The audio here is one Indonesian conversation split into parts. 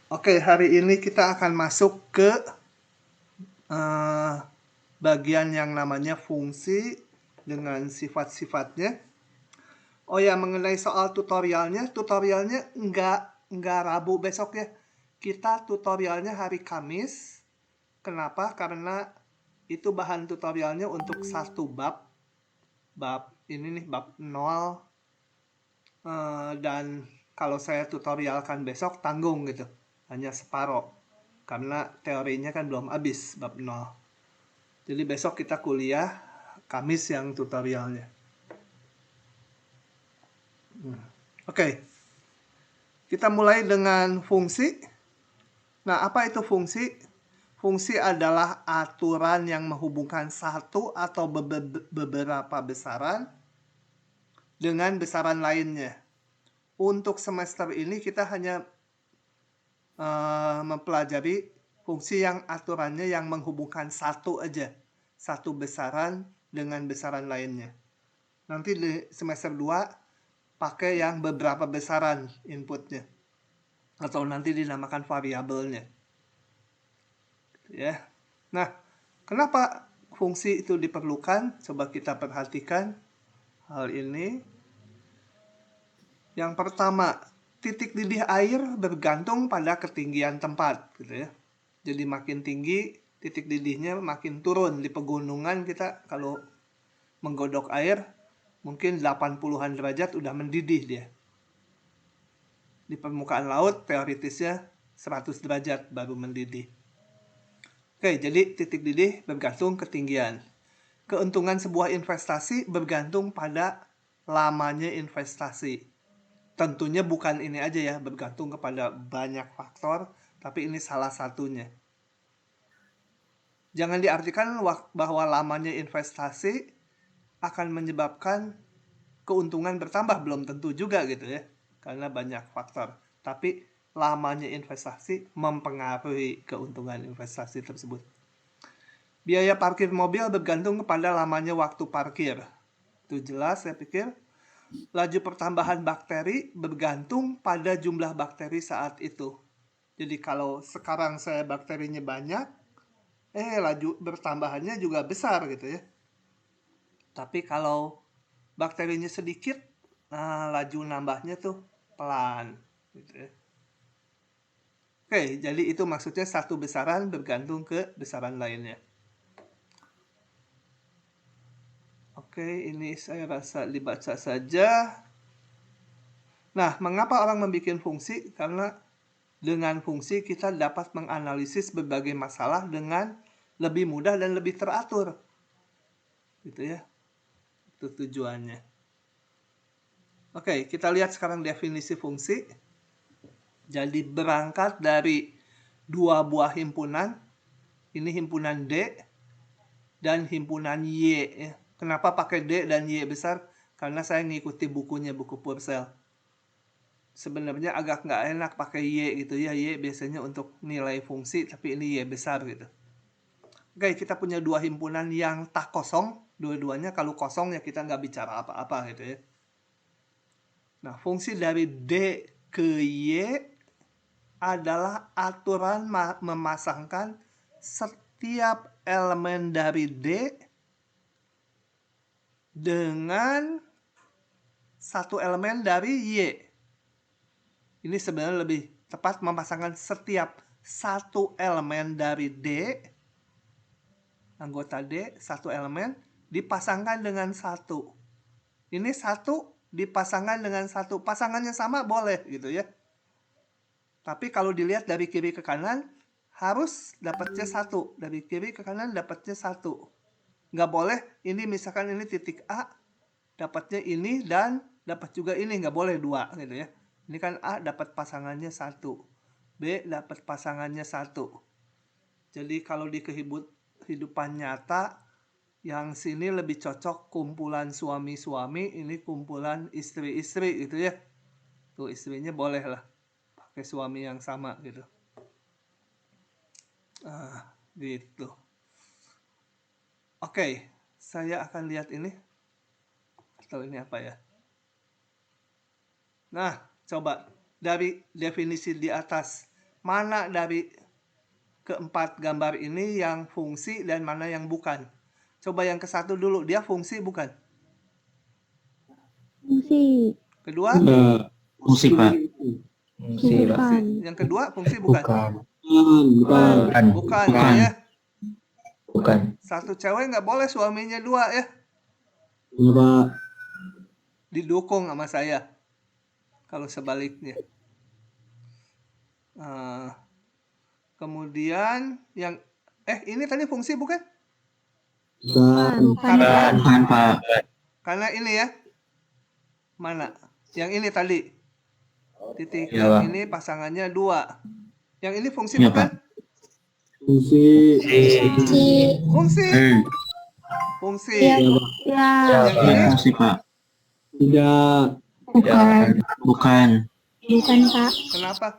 Oke, hari ini kita akan masuk ke bagian yang namanya fungsi dengan sifat-sifatnya. Oh ya, mengenai soal tutorialnya nggak Rabu besok ya. Kita tutorialnya hari Kamis. Kenapa? Karena itu bahan tutorialnya untuk satu bab. Bab ini nih, bab 0. Dan kalau saya tutorialkan besok, tanggung gitu. Hanya separoh. Karena teorinya kan belum habis bab 0. Jadi besok kita kuliah Kamis yang tutorialnya. Oke, kita mulai dengan fungsi. Nah, apa itu fungsi? Fungsi adalah aturan yang menghubungkan satu atau beberapa besaran dengan besaran lainnya. Untuk semester ini kita hanya mempelajari fungsi yang aturannya yang menghubungkan satu aja. Satu besaran dengan besaran lainnya. Nanti di semester 2 pakai yang beberapa besaran inputnya. Atau nanti dinamakan variabelnya. Ya. Nah, kenapa fungsi itu diperlukan? Coba kita perhatikan hal ini. Yang pertama, titik didih air bergantung pada ketinggian tempat, gitu ya. Jadi makin tinggi, titik didihnya makin turun. Di pegunungan kita kalau menggodok air, mungkin 80-an derajat udah mendidih dia. Di permukaan laut, teoritisnya 100 derajat baru mendidih. Oke, jadi titik didih bergantung ketinggian. Keuntungan sebuah investasi bergantung pada lamanya investasi. Tentunya bukan ini aja ya, bergantung kepada banyak faktor, tapi ini salah satunya. Jangan diartikan bahwa lamanya investasi akan menyebabkan keuntungan bertambah, belum tentu juga gitu ya, karena banyak faktor. Tapi lamanya investasi mempengaruhi keuntungan investasi tersebut. Biaya parkir mobil bergantung kepada lamanya waktu parkir. Itu jelas saya pikir. Laju pertambahan bakteri bergantung pada jumlah bakteri saat itu. Jadi kalau sekarang saya bakterinya banyak, laju bertambahannya juga besar gitu ya. Tapi kalau bakterinya sedikit, nah laju nambahnya tuh pelan gitu ya. Oke, jadi itu maksudnya satu besaran bergantung ke besaran lainnya. Oke, ini saya rasa dibaca saja. Nah, mengapa orang membuat fungsi? Karena dengan fungsi kita dapat menganalisis berbagai masalah dengan lebih mudah dan lebih teratur. Gitu ya. Itu tujuannya. Oke, kita lihat sekarang definisi fungsi. Jadi berangkat dari dua buah himpunan. Ini himpunan D dan himpunan Y. Kenapa pakai D dan Y besar? Karena saya ngikuti bukunya, buku Purcell. Sebenarnya agak nggak enak pakai Y gitu ya. Y biasanya untuk nilai fungsi, tapi ini Y besar gitu. Oke, kita punya dua himpunan yang tak kosong. Dua-duanya kalau kosong ya kita nggak bicara apa-apa gitu ya. Nah, fungsi dari D ke Y adalah aturan memasangkan setiap elemen dari D dengan satu elemen dari Y. Ini sebenarnya lebih tepat memasangkan setiap satu elemen dari D, anggota D, satu elemen, dipasangkan dengan satu. Ini satu dipasangkan dengan satu. Pasangannya sama boleh gitu ya. Tapi kalau dilihat dari kiri ke kanan, harus dapatnya satu. Dari kiri ke kanan dapatnya satu. Nggak boleh, ini misalkan ini titik A, dapatnya ini dan dapat juga ini. Nggak boleh dua gitu ya. Ini kan A dapat pasangannya satu. B dapat pasangannya satu. Jadi kalau di kehidupan nyata, yang sini lebih cocok kumpulan suami-suami, ini kumpulan istri-istri gitu ya. Tuh istrinya boleh lah pakai suami yang sama gitu. Gitu. Oke, saya akan lihat ini. Atau ini apa ya? Nah, coba dari definisi di atas. mana dari keempat gambar ini yang fungsi dan mana yang bukan. Coba yang ke satu dulu, dia fungsi bukan? Fungsi. Kedua? Fungsi, Pak. Fungsi, Pak. Fungsi. Yang kedua fungsi bukan? Bukan. Bukan ya. Bukan. Satu cewek nggak boleh suaminya dua ya. Pak. Didukung sama saya. Kalau sebaliknya. Kemudian yang ini tadi fungsi bukan? Bukan, Pak. Karena ini ya. Mana? Yang ini tadi. Titik Ya, yang Pak. ini pasangannya 2. Yang ini fungsi Ya, bukan? Pak. Fungsi. Fungsi. Fungsi. Ya. Yang ini Fungsi, Pak. Tidak. Bukan. Bukan. Bukan, Pak. Kenapa?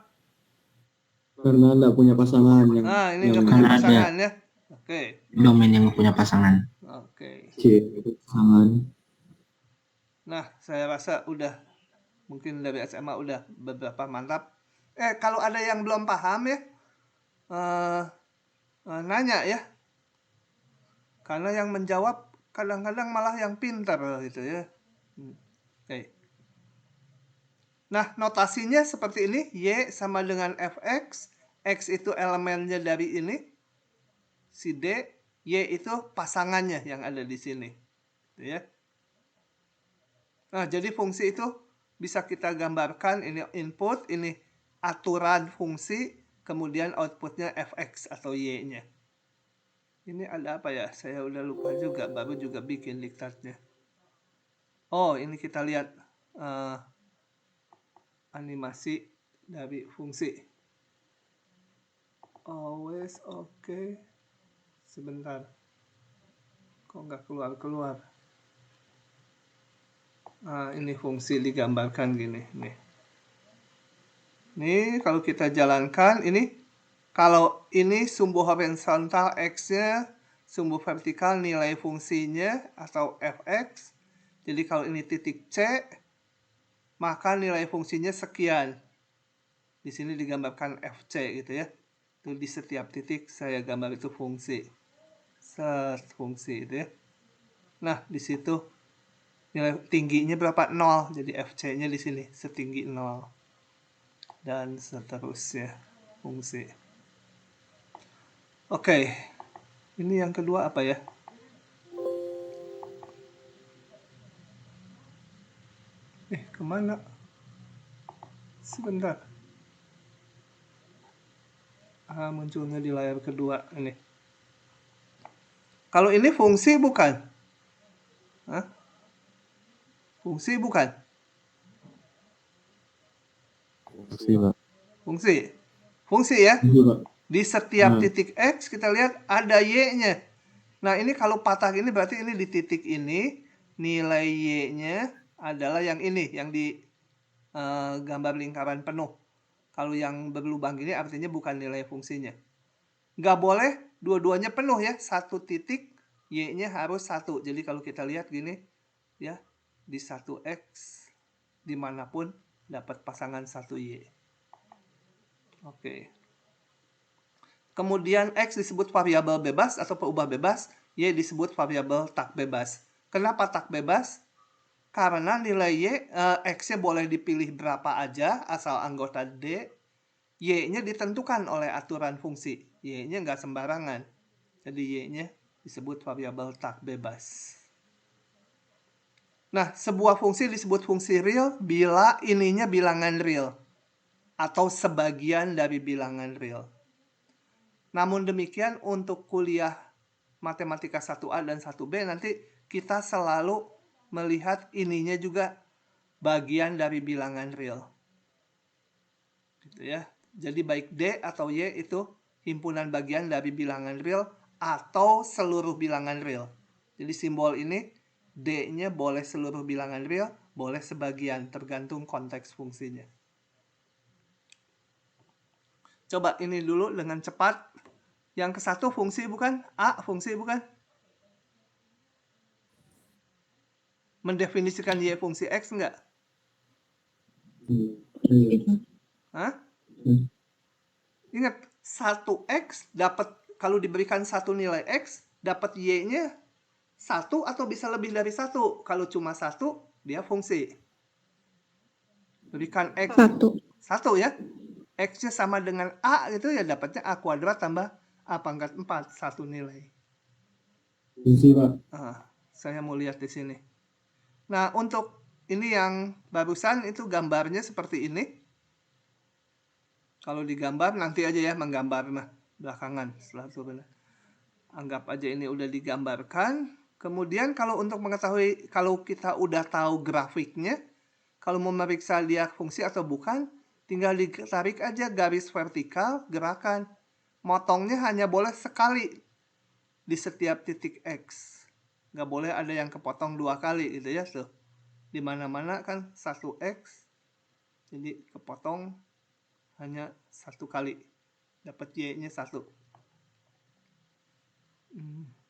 Karena tidak punya pasangan yang. Ini nggak punya Karena ada. pasangan ya. Oke. Domain yang punya pasangan. Oke. Itu pasangan. Nah, saya rasa udah mungkin dari SMA udah beberapa mantap. Kalau ada yang belum paham ya, nanya ya. Karena yang menjawab kadang-kadang malah yang pintar gitu ya. Oke. Nah, notasinya seperti ini. Y sama dengan Fx. X itu elemennya dari ini. Si D. Y itu pasangannya yang ada di sini. Gitu ya. Nah, jadi fungsi itu bisa kita gambarkan. Ini input, ini aturan fungsi. Kemudian outputnya Fx atau Y-nya. Ini ada apa ya? Saya udah lupa juga. Baru juga bikin diktatnya. Oh, ini kita lihat animasi dari fungsi. Always okay. Sebentar. Kok nggak keluar-keluar? Ini fungsi digambarkan gini. Nih, kalau kita jalankan ini. Kalau ini sumbu horizontal X-nya, sumbu vertikal nilai fungsinya atau Fx. Jadi kalau ini titik C, maka nilai fungsinya sekian. Di sini digambarkan Fc gitu ya. Itu di setiap titik saya gambar itu fungsi. Fungsi itu ya. Nah, di situ nilai tingginya berapa? 0. Jadi Fc-nya di sini setinggi 0. Dan seterusnya fungsi. Oke, ini yang kedua apa ya? Kemana? Sebentar. Munculnya di layar kedua ini. Kalau ini fungsi bukan? Fungsi bukan? Fungsi, Pak. Fungsi ya? Fungsi, Pak. Di setiap titik X kita lihat ada Y-nya. Nah, ini kalau patah ini berarti ini di titik ini nilai Y-nya adalah yang ini, yang di gambar lingkaran penuh. Kalau yang berlubang gini artinya bukan nilai fungsinya. Nggak boleh dua-duanya penuh ya. Satu titik Y-nya harus 1. Jadi kalau kita lihat gini ya, di 1X dimanapun dapat pasangan 1Y. Oke. Kemudian X disebut variabel bebas atau peubah bebas, Y disebut variabel tak bebas. Kenapa tak bebas? Karena nilai X-nya boleh dipilih berapa aja asal anggota D. Y-nya ditentukan oleh aturan fungsi. Y-nya nggak sembarangan. Jadi Y-nya disebut variabel tak bebas. Nah, sebuah fungsi disebut fungsi real bila ininya bilangan real. Atau sebagian dari bilangan real. Namun demikian untuk kuliah matematika 1A dan 1B nanti kita selalu melihat ininya juga bagian dari bilangan real. Gitu ya. Jadi baik D atau Y itu himpunan bagian dari bilangan real atau seluruh bilangan real. Jadi simbol ini D-nya boleh seluruh bilangan real, boleh sebagian tergantung konteks fungsinya. Coba ini dulu dengan cepat. Yang ke satu fungsi bukan? A fungsi bukan? Mendefinisikan Y fungsi X enggak? Hah? Ingat, 1x dapat, kalau diberikan satu nilai x, dapat y-nya 1 atau bisa lebih dari 1. Kalau cuma 1, dia fungsi. Berikan x 1 ya. X-nya sama dengan A gitu ya, dapatnya A kuadrat tambah A pangkat 4, satu nilai. Fungsi, Pak. Saya mau lihat di sini. Nah, untuk ini yang barusan itu gambarnya seperti ini. Kalau digambar nanti aja ya, menggambar belakangan setelah turun. Anggap aja ini udah digambarkan. Kemudian kalau untuk mengetahui, kalau kita udah tahu grafiknya, kalau mau memeriksa dia fungsi atau bukan, tinggal ditarik aja garis vertikal gerakan. Motongnya hanya boleh sekali di setiap titik X. Nggak boleh ada yang kepotong 2 kali gitu ya tuh. Di mana-mana kan 1x, jadi kepotong hanya 1 kali. Dapat y-nya 1.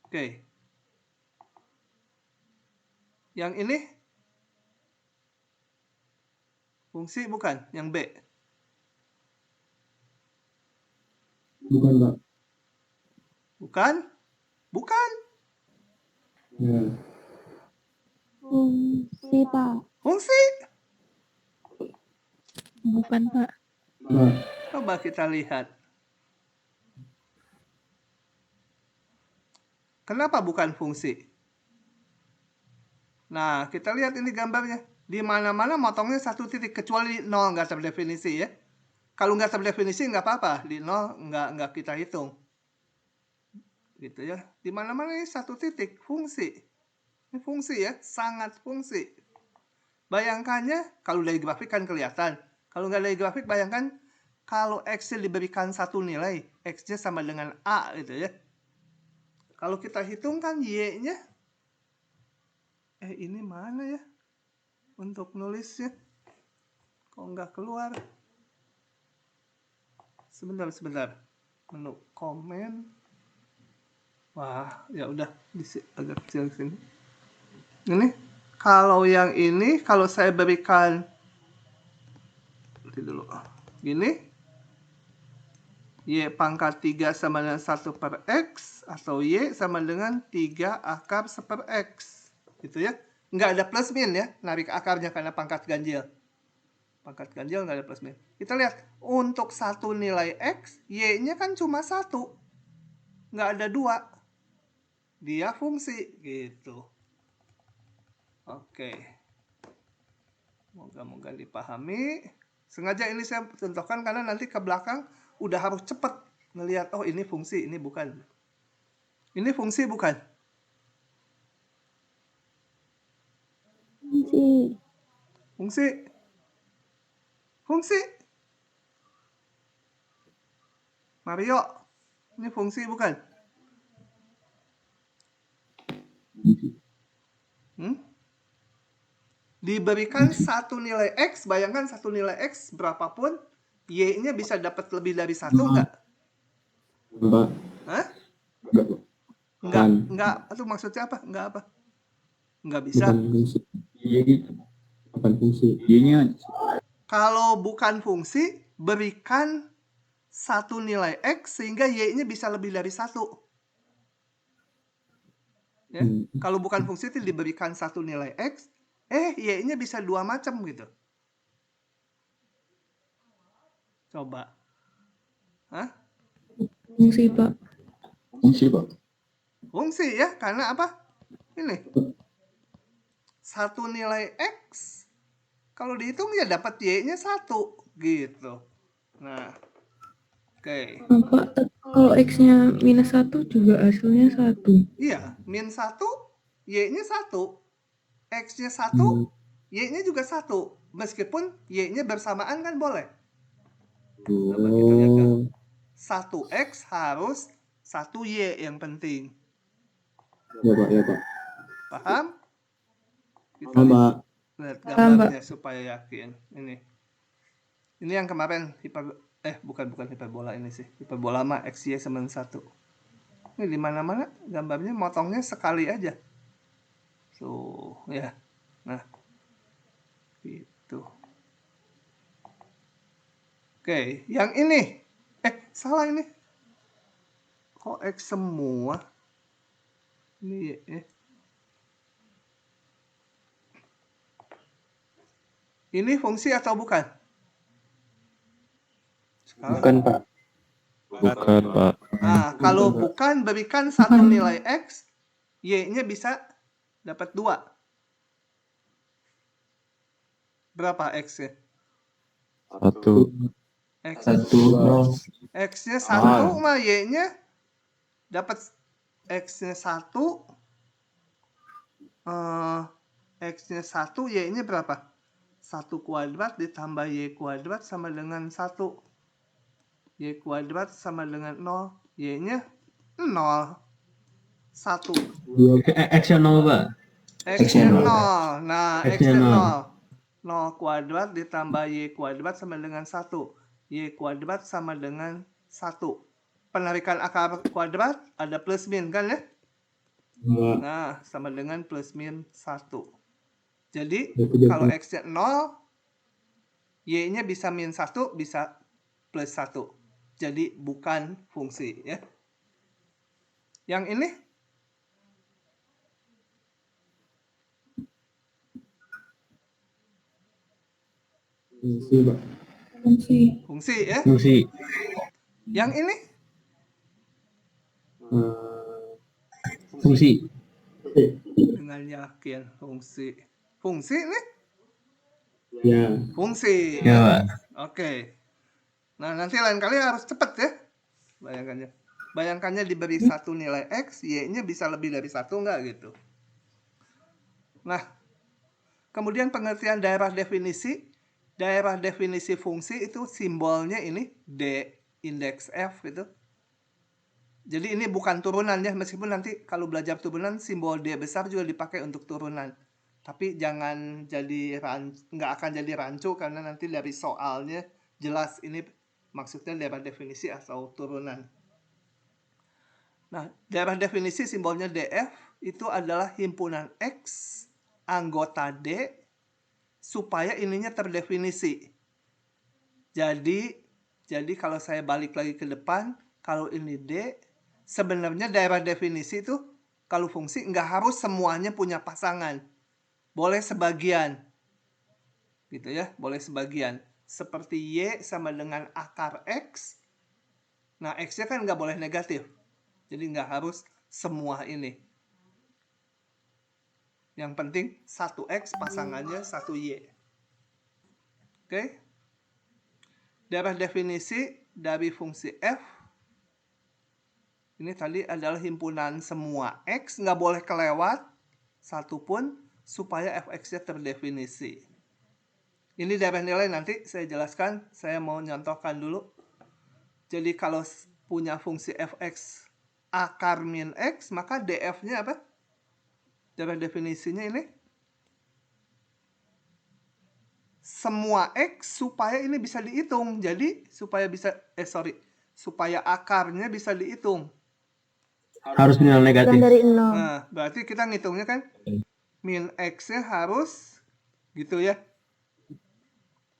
Oke. Yang ini fungsi bukan? Yang B. Bukan, Pak. Bukan? Bukan. Ya. Fungsi, Pak. Fungsi. Bukan, Pak. Pak. Coba kita lihat. Kenapa bukan fungsi? Nah, kita lihat ini gambarnya. Di mana-mana motongnya 1 titik, kecuali 0 nggak terdefinisi ya. Kalau nggak terdefinisi nggak apa-apa, di 0 nggak kita hitung. Gitu ya. Di mana-mana ini 1 titik, fungsi. Ini fungsi ya, sangat fungsi. Bayangkannya, kalau dari grafik kan kelihatan. Kalau nggak dari grafik, bayangkan kalau X-nya diberikan 1 nilai, X-nya sama dengan A gitu ya. Kalau kita hitungkan Y-nya, ini mana ya untuk nulisnya? Kok nggak keluar? Sebentar. Menu komen. Wah, ya udah agak kecil sini. Ini kalau yang ini, kalau saya berikan dulu gini, y pangkat 3 sama dengan 1 per x, atau y sama dengan 3 akar 1 per x, gitu ya. Nggak ada plus min ya, narik akarnya karena pangkat ganjil. Pangkat ganjil nggak ada plus min. Kita lihat, untuk satu nilai x, y-nya kan cuma 1. Nggak ada 2. Dia fungsi, gitu. Oke. Moga-moga dipahami. Sengaja ini saya contohkan karena nanti ke belakang udah harus cepat ngelihat, oh ini fungsi, ini bukan. Ini fungsi bukan? Fungsi. Fungsi. Mario, ini fungsi bukan? Diberikan satu nilai X, bayangkan satu nilai X berapapun, Y-nya bisa dapat lebih dari 1 nggak? Pak. Hah? Enggak. Enggak. Itu maksudnya apa? Enggak apa? Enggak bisa. Bukan fungsi. Iya gitu. Bukan fungsi. Y-nya. Kalau bukan fungsi, berikan satu nilai X sehingga Y-nya bisa lebih dari 1. Ya. Kalau bukan fungsi itu diberikan satu nilai X, Y-nya bisa 2 macam gitu. Coba. Hah? Fungsi, Pak. Fungsi, Pak. Fungsi ya, karena apa? Ini. Satu nilai X, kalau dihitung ya dapat Y-nya 1. Gitu. Nah. Oke. Pak, kalau X-nya minus 1 juga hasilnya 1. Iya, min 1, Y-nya 1. X-nya 1, Y-nya juga 1. Meskipun Y-nya bersamaan kan boleh. Coba kita lihat kan. 1X harus 1Y yang penting. Ya Pak. Paham? Kita Paham, Pak. lihat gambarnya supaya yakin. Ini yang kemarin bukan hiperbola ini sih. Hiperbola mah XY sama 1. Ini di mana-mana gambarnya motongnya sekali aja. Ya. Nah. Gitu. Oke, yang ini. Salah ini. Kok X semua? Ini Y. Ini fungsi atau bukan? Sekarang. Bukan, Pak. Bukan, Pak. Nah, kalau bukan, berikan satu nilai X, Y-nya bisa dapat 2. Berapa X-nya? 1. X. 1 X-nya 1 mah Y-nya dapat X-nya 1. X-nya 1, Y-nya berapa? 1 kuadrat ditambah Y kuadrat sama dengan 1. Y kuadrat sama dengan 0. Y-nya 0. 1. X-nya 0, Pak. X-nya 0. Nah, X-nya X-nya 0. 0 kuadrat ditambah Y kuadrat sama dengan 1. Y kuadrat sama dengan 1. Penarikan akar kuadrat ada plus min kan ya? Nah, sama dengan plus min 1. Jadi, kalau X-nya 0, Y-nya bisa min 1, bisa plus 1. Jadi, bukan fungsi ya. Yang ini? Fungsi, Pak. Fungsi. Fungsi ya. Fungsi. Yang ini? Fungsi. Dengan yakin fungsi. Fungsi nih? Ya. Fungsi. Ya, Pak. Oke. Nah, nanti lain kali harus cepat ya. Bayangkannya. Bayangkannya diberi satu nilai X, Y-nya bisa lebih dari 1 enggak gitu. Nah, kemudian pengertian daerah definisi. Daerah definisi fungsi itu simbolnya ini D indeks F itu. Jadi ini bukan turunan ya, meskipun nanti kalau belajar turunan simbol D besar juga dipakai untuk turunan. Tapi jangan jadi nggak akan jadi rancu karena nanti dari soalnya jelas ini maksudnya daerah definisi atau turunan. Nah, daerah definisi simbolnya DF itu adalah himpunan X anggota D supaya ininya terdefinisi. Jadi kalau saya balik lagi ke depan, kalau ini D, sebenarnya daerah definisi itu kalau fungsi nggak harus semuanya punya pasangan. Boleh sebagian. Gitu ya, boleh sebagian. Seperti Y sama dengan akar X. Nah, X-nya kan nggak boleh negatif. Jadi nggak harus semua ini. Yang penting 1X pasangannya 1Y. Oke? Daerah definisi dari fungsi F. Ini tadi adalah himpunan semua X. Nggak boleh kelewat satu pun supaya Fx-nya terdefinisi. Ini daerah nilai nanti saya jelaskan. Saya mau nyontohkan dulu. Jadi kalau punya fungsi Fx akar min X, maka df-nya apa? Daerah definisinya ini semua X supaya ini bisa dihitung. Jadi supaya akarnya bisa dihitung. Harus nilai negatif. Dari 0. Nah, berarti kita ngitungnya kan min X-nya harus gitu ya.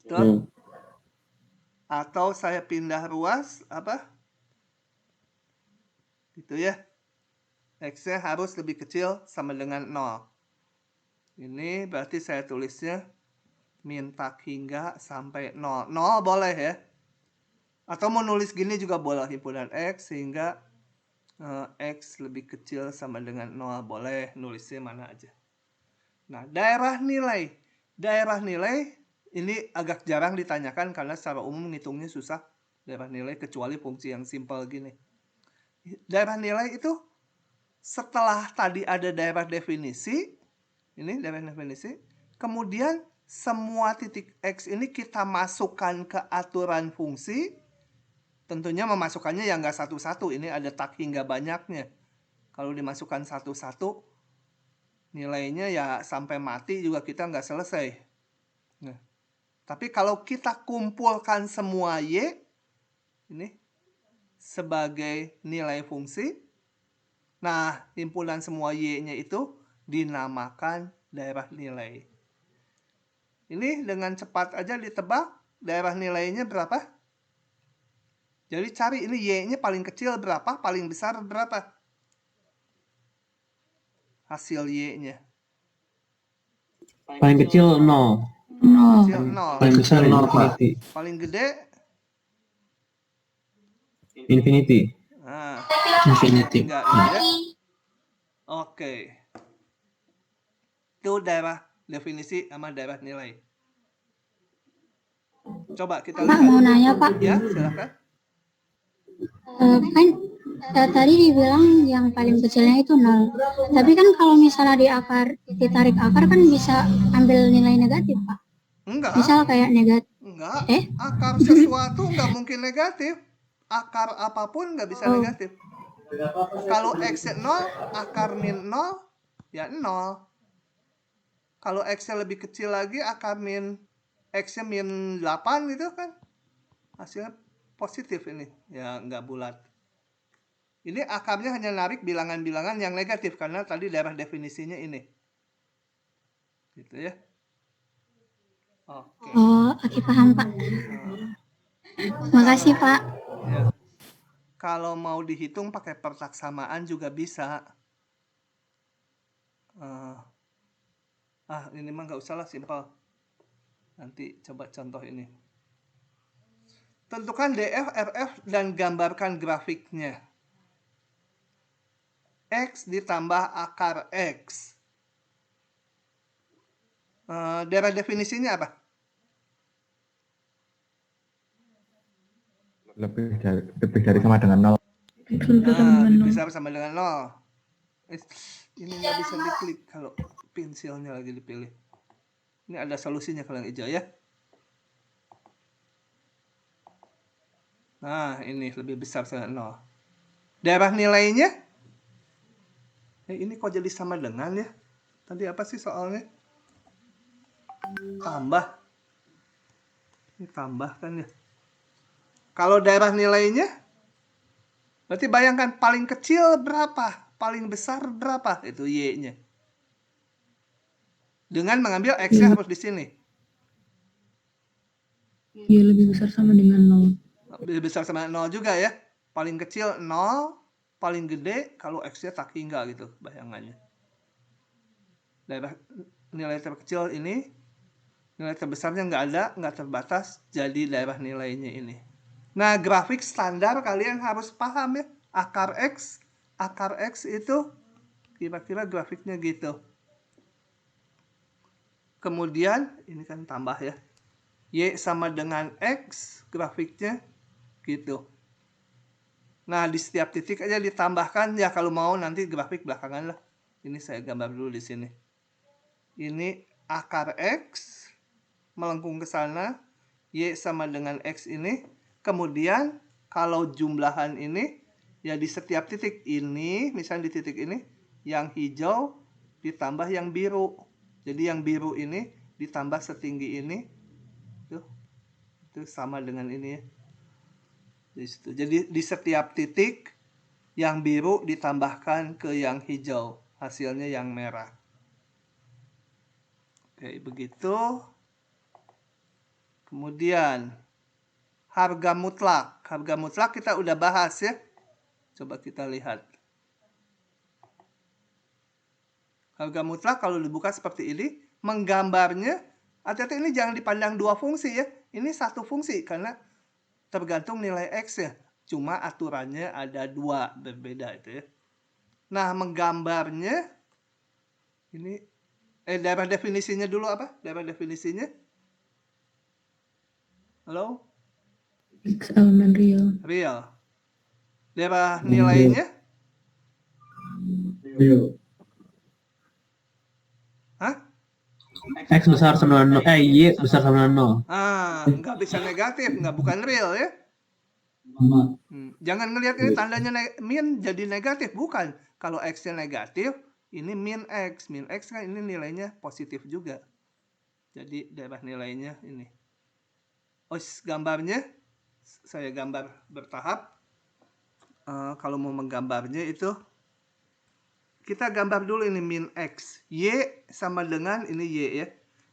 Betul? Atau saya pindah ruas apa? Gitu ya. X-nya harus lebih kecil sama dengan 0. Ini berarti saya tulisnya min tak hingga sampai 0. 0 boleh ya. Atau mau nulis gini juga boleh, himpunan X sehingga X lebih kecil sama dengan 0. Boleh nulisnya mana aja. Nah, daerah nilai. Daerah nilai ini agak jarang ditanyakan karena secara umum ngitungnya susah. Daerah nilai kecuali fungsi yang simpel gini. Daerah nilai itu setelah tadi ada daerah definisi, ini daerah definisi, kemudian semua titik X ini kita masukkan ke aturan fungsi. Tentunya memasukkannya yang nggak satu-satu, ini ada tak hingga banyaknya. Kalau dimasukkan satu-satu, nilainya ya sampai mati juga kita nggak selesai. Nah, tapi kalau kita kumpulkan semua Y, ini sebagai nilai fungsi, nah himpunan semua Y-nya itu dinamakan daerah nilai. Ini dengan cepat aja ditebak daerah nilainya berapa? Jadi cari ini Y-nya paling kecil berapa, paling besar berapa. Hasil Y-nya. Paling kecil 0. Kecil 0. Paling besar Nol, Pak. infinity. Paling gede, Infinity. nah, Infinity. enggak ini ya. Oke. Itu daerah definisi sama daerah nilai. Coba kita Pak, mau lihat. nanya Pak, Ya, silakan. kan tadi dibilang yang paling kecilnya itu 0. Tapi kan kalau misalnya ditarik akar kan bisa ambil nilai negatif Pak. Enggak, Misal kayak negatif. enggak. Eh? Akar sesuatu enggak mungkin negatif. Akar apapun enggak bisa Oh. negatif. Kalau X-nya 0, akar min 0, ya 0. Kalau X-nya lebih kecil lagi, akar min X-nya min 8 gitu kan. Hasilnya positif ini. Ya, enggak bulat. Ini akarnya hanya narik bilangan-bilangan yang negatif. Karena tadi daerah definisinya ini. Gitu ya. Oke. Oh, oke paham Pak. Makasih Pak. Ya. Kalau mau dihitung pakai pertaksamaan juga bisa. Ini mah nggak usah lah, simpel. Nanti coba contoh ini. Tentukan DF, RF, dan gambarkan grafiknya. X ditambah akar X. Daerah definisinya apa? Lebih dari sama dengan 0. X lebih sama dengan 0. Bisa sama dengan 0. Ini nggak bisa diklik kalau pensilnya lagi dipilih. Ini ada solusinya kalau yang hijau ya. Nah, ini lebih besar sama 0. Daerah nilainya? Ini kok jadi sama dengan ya? Tadi apa sih soalnya? Tambah. Ini tambah kan ya? Kalau daerah nilainya, berarti bayangkan paling kecil berapa, paling besar berapa, itu Y-nya. Dengan mengambil X-nya harus di sini. Y lebih besar sama dengan 0. Lebih besar sama 0 juga ya. Paling kecil 0, paling gede kalau X-nya tak hingga gitu bayangannya. Daerah nilai terkecil ini, nilai terbesarnya nggak ada, nggak terbatas, jadi daerah nilainya ini. Nah, grafik standar kalian harus paham ya. Akar X itu kira-kira grafiknya gitu. Kemudian, ini kan tambah ya. Y sama dengan X, grafiknya gitu. Nah, di setiap titik aja ditambahkan. Ya, kalau mau nanti grafik belakangan lah. Ini saya gambar dulu di sini. Ini akar X, melengkung ke sana. Y sama dengan X ini. Kemudian kalau jumlahan ini ya di setiap titik ini, misalnya di titik ini, yang hijau ditambah yang biru. Jadi yang biru ini ditambah setinggi ini, itu sama dengan ini ya. Jadi di setiap titik yang biru ditambahkan ke yang hijau, hasilnya yang merah. Oke, begitu. Kemudian harga mutlak. Harga mutlak kita udah bahas ya. Coba kita lihat. Harga mutlak kalau dibuka seperti ini, menggambarnya, hati-hati ini jangan dipandang dua fungsi ya. Ini satu fungsi karena tergantung nilai X ya. Cuma aturannya ada dua berbeda itu ya. Nah, menggambarnya, ini, daerah definisinya dulu apa? Daerah definisinya? Halo? X elemen real. Real. Daerah nilainya? Real. Hah? X besar sama dengan 0. Y besar sama dengan 0. Nggak bisa negatif, bukan real ya. Jangan ngelihat ini tandanya min jadi negatif, bukan. Kalau X-nya negatif, ini min X. Min X kan ini nilainya positif juga. Jadi daerah nilainya ini. Gambarnya, saya gambar bertahap. Kalau mau menggambarnya itu, kita gambar dulu ini min X. Y sama dengan, ini Y ya.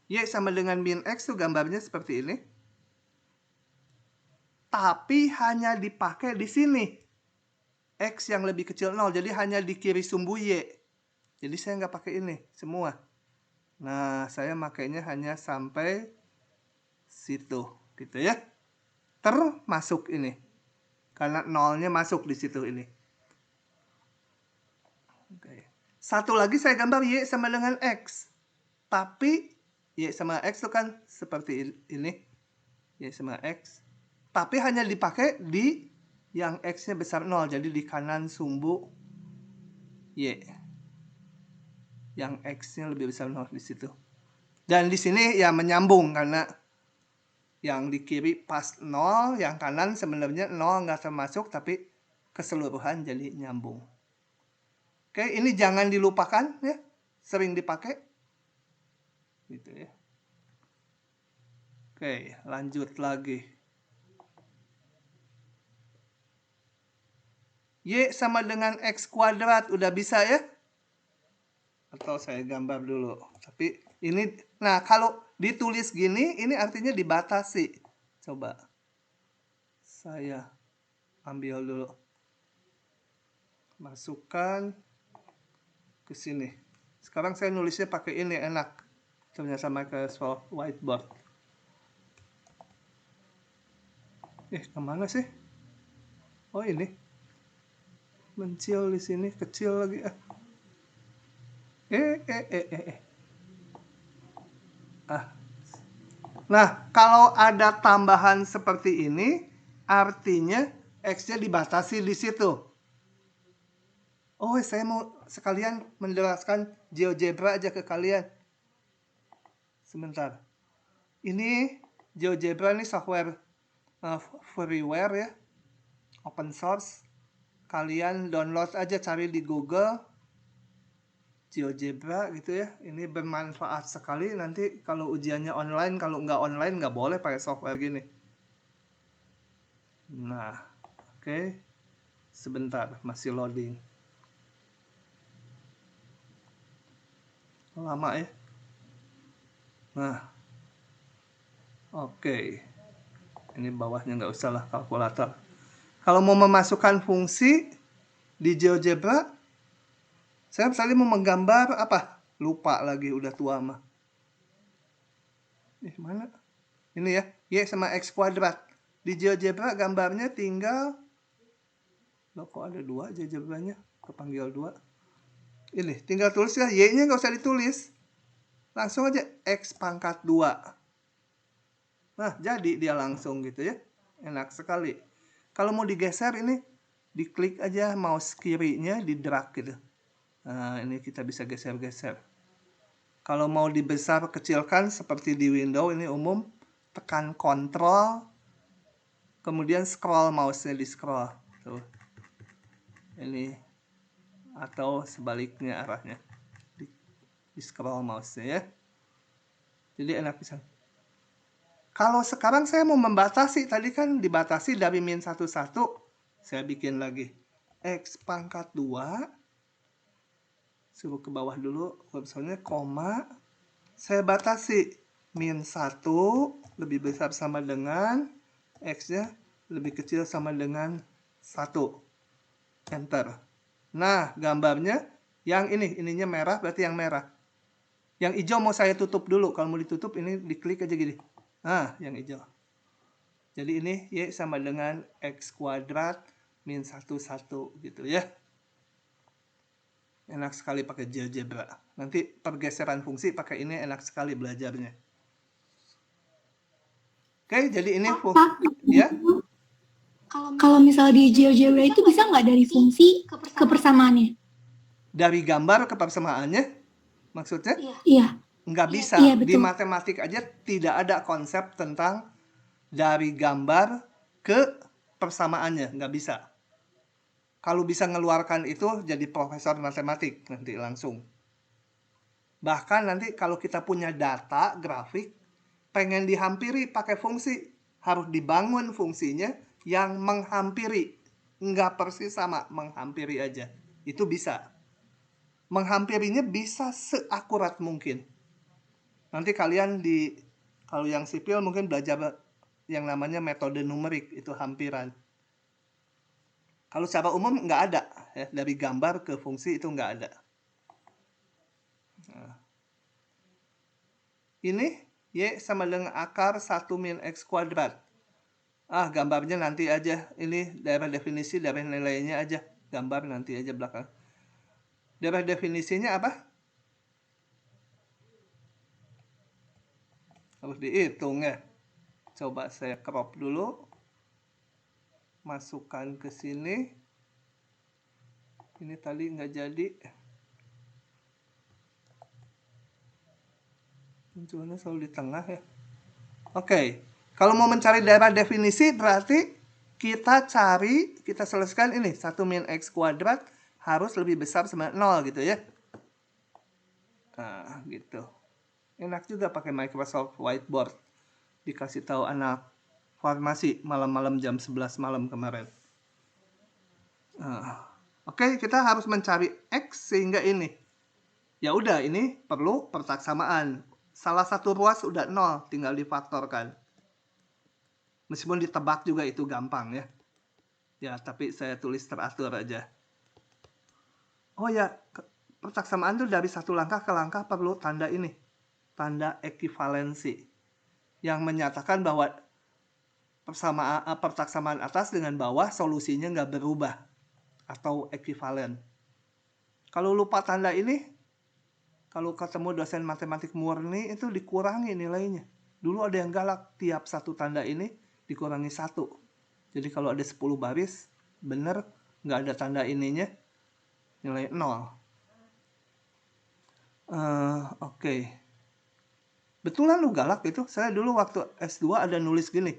Y sama dengan min X tuh gambarnya seperti ini. tapi hanya dipakai di sini. X yang lebih kecil 0, jadi hanya di kiri sumbu Y. Jadi saya nggak pakai ini semua. Nah, saya makainya hanya sampai situ, gitu ya. Termasuk ini. Karena 0-nya masuk di situ ini. Oke. Satu lagi saya gambar Y sama dengan X. Tapi Y sama X itu kan seperti ini. Y sama X. Tapi hanya dipakai di yang X-nya besar 0. Jadi di kanan sumbu Y. Yang X-nya lebih besar 0 di situ. Dan di sini ya menyambung karena yang di kiri pas 0, yang kanan sebenarnya 0 nggak termasuk, tapi keseluruhan jadi nyambung. Oke, ini jangan dilupakan ya, sering dipakai. Gitu ya. Oke, lanjut lagi. Y sama dengan X kuadrat, udah bisa ya? Atau saya gambar dulu. Tapi ini, nah kalau ditulis gini, ini artinya dibatasi. Coba. Saya ambil dulu. Masukkan ke sini. Sekarang saya nulisnya pakai ini, enak. Ternyata Microsoft Whiteboard. Kemana sih? Oh ini. Mencil di sini, kecil lagi. Nah, kalau ada tambahan seperti ini, artinya X-nya dibatasi di situ. Oh, saya mau sekalian menjelaskan GeoGebra aja ke kalian. Sebentar. Ini GeoGebra ini software freeware ya. Open source. Kalian download aja, cari di Google GeoGebra gitu ya. Ini bermanfaat sekali. Nanti kalau ujiannya online, kalau nggak online nggak boleh pakai software gini. Nah, oke. Sebentar, masih loading. Lama ya. Nah, oke. Ini bawahnya nggak usah lah, kalkulator. Kalau mau memasukkan fungsi di GeoGebra, saya misalnya mau menggambar apa? Lupa lagi, udah tua mah. Mana? Ini ya, Y sama X kuadrat. Di GeoGebra gambarnya tinggal, loh kok ada 2 GeoGebranya? Kepanggil 2. Ini, tinggal tulis ya, Y-nya nggak usah ditulis. Langsung aja X pangkat 2. Nah, jadi dia langsung gitu ya. Enak sekali. Kalau mau digeser ini, diklik aja mouse kirinya, di drag gitu. Nah, ini kita bisa geser-geser. Kalau mau dibesar kecilkan seperti di Windows ini umum, tekan Ctrl, kemudian scroll mouse-nya, di scroll. Tuh. Ini atau sebaliknya arahnya. Di scroll mouse-nya ya. Jadi enak bisa. Kalau sekarang saya mau membatasi, tadi kan dibatasi dari -1, 1. Saya bikin lagi. X pangkat 2. Suruh ke bawah dulu. Misalnya koma. Saya batasi. -1 lebih besar sama dengan. X-nya lebih kecil sama dengan 1. Enter. Nah, gambarnya yang ini. Ininya merah, berarti yang merah. Yang hijau mau saya tutup dulu. Kalau mau ditutup, ini diklik aja gini. Nah, yang hijau. Jadi ini Y sama dengan X kuadrat -1, 1 gitu ya. Enak sekali pakai GeoGebra. Nanti pergeseran fungsi pakai ini enak sekali belajarnya. Oke, jadi ini fungsi. Ya. Kalau misal di GeoGebra itu bisa nggak dari fungsi ke persamaannya? Dari gambar ke persamaannya? Maksudnya? Iya. Nggak bisa. Iya, Di betul. matematik aja tidak ada konsep tentang dari gambar ke persamaannya. Nggak bisa. Kalau bisa ngeluarkan itu jadi profesor matematik nanti langsung. Bahkan nanti kalau kita punya data, grafik, pengen dihampiri pakai fungsi, harus dibangun fungsinya yang menghampiri. Nggak persis sama, menghampiri aja. Itu bisa. Menghampirinya bisa seakurat mungkin. Nanti kalian kalau yang sipil mungkin belajar yang namanya metode numerik, itu hampiran. Kalau secara umum nggak ada, ya, dari gambar ke fungsi itu nggak ada. Nah. Ini Y sama dengan akar 1 min X kuadrat. Gambarnya nanti aja. Ini daerah definisi, daerah nilainya aja. Gambar nanti aja belakang. Daerah definisinya apa? Harus dihitung ya. Coba saya crop dulu. Masukkan ke sini. Ini tadi nggak jadi. Munculnya selalu di tengah ya. Oke. Kalau mau mencari daerah definisi berarti kita selesaikan ini. 1 min X kuadrat harus lebih besar sama 0 gitu ya. Nah, gitu. Enak juga pakai Microsoft Whiteboard. Dikasih tahu anak farmasi malam-malam jam 11 malam kemarin. Oke, kita harus mencari X sehingga ini. Ya udah, ini perlu pertaksamaan. Salah satu ruas udah 0, tinggal difaktorkan. Meskipun ditebak juga itu gampang ya. Ya, tapi saya tulis teratur aja. Oh ya, pertaksamaan itu dari satu langkah ke langkah perlu tanda ini. Tanda ekivalensi. Yang menyatakan bahwa pertaksamaan atas dengan bawah solusinya nggak berubah. Atau ekivalen. Kalau lupa tanda ini, kalau ketemu dosen matematik murni itu dikurangi nilainya. Dulu ada yang galak, tiap satu tanda ini dikurangi 1. Jadi kalau ada 10 baris, bener nggak ada tanda ininya, nilai 0. Oke. Betulan lu galak itu. Saya dulu waktu S2 ada nulis gini.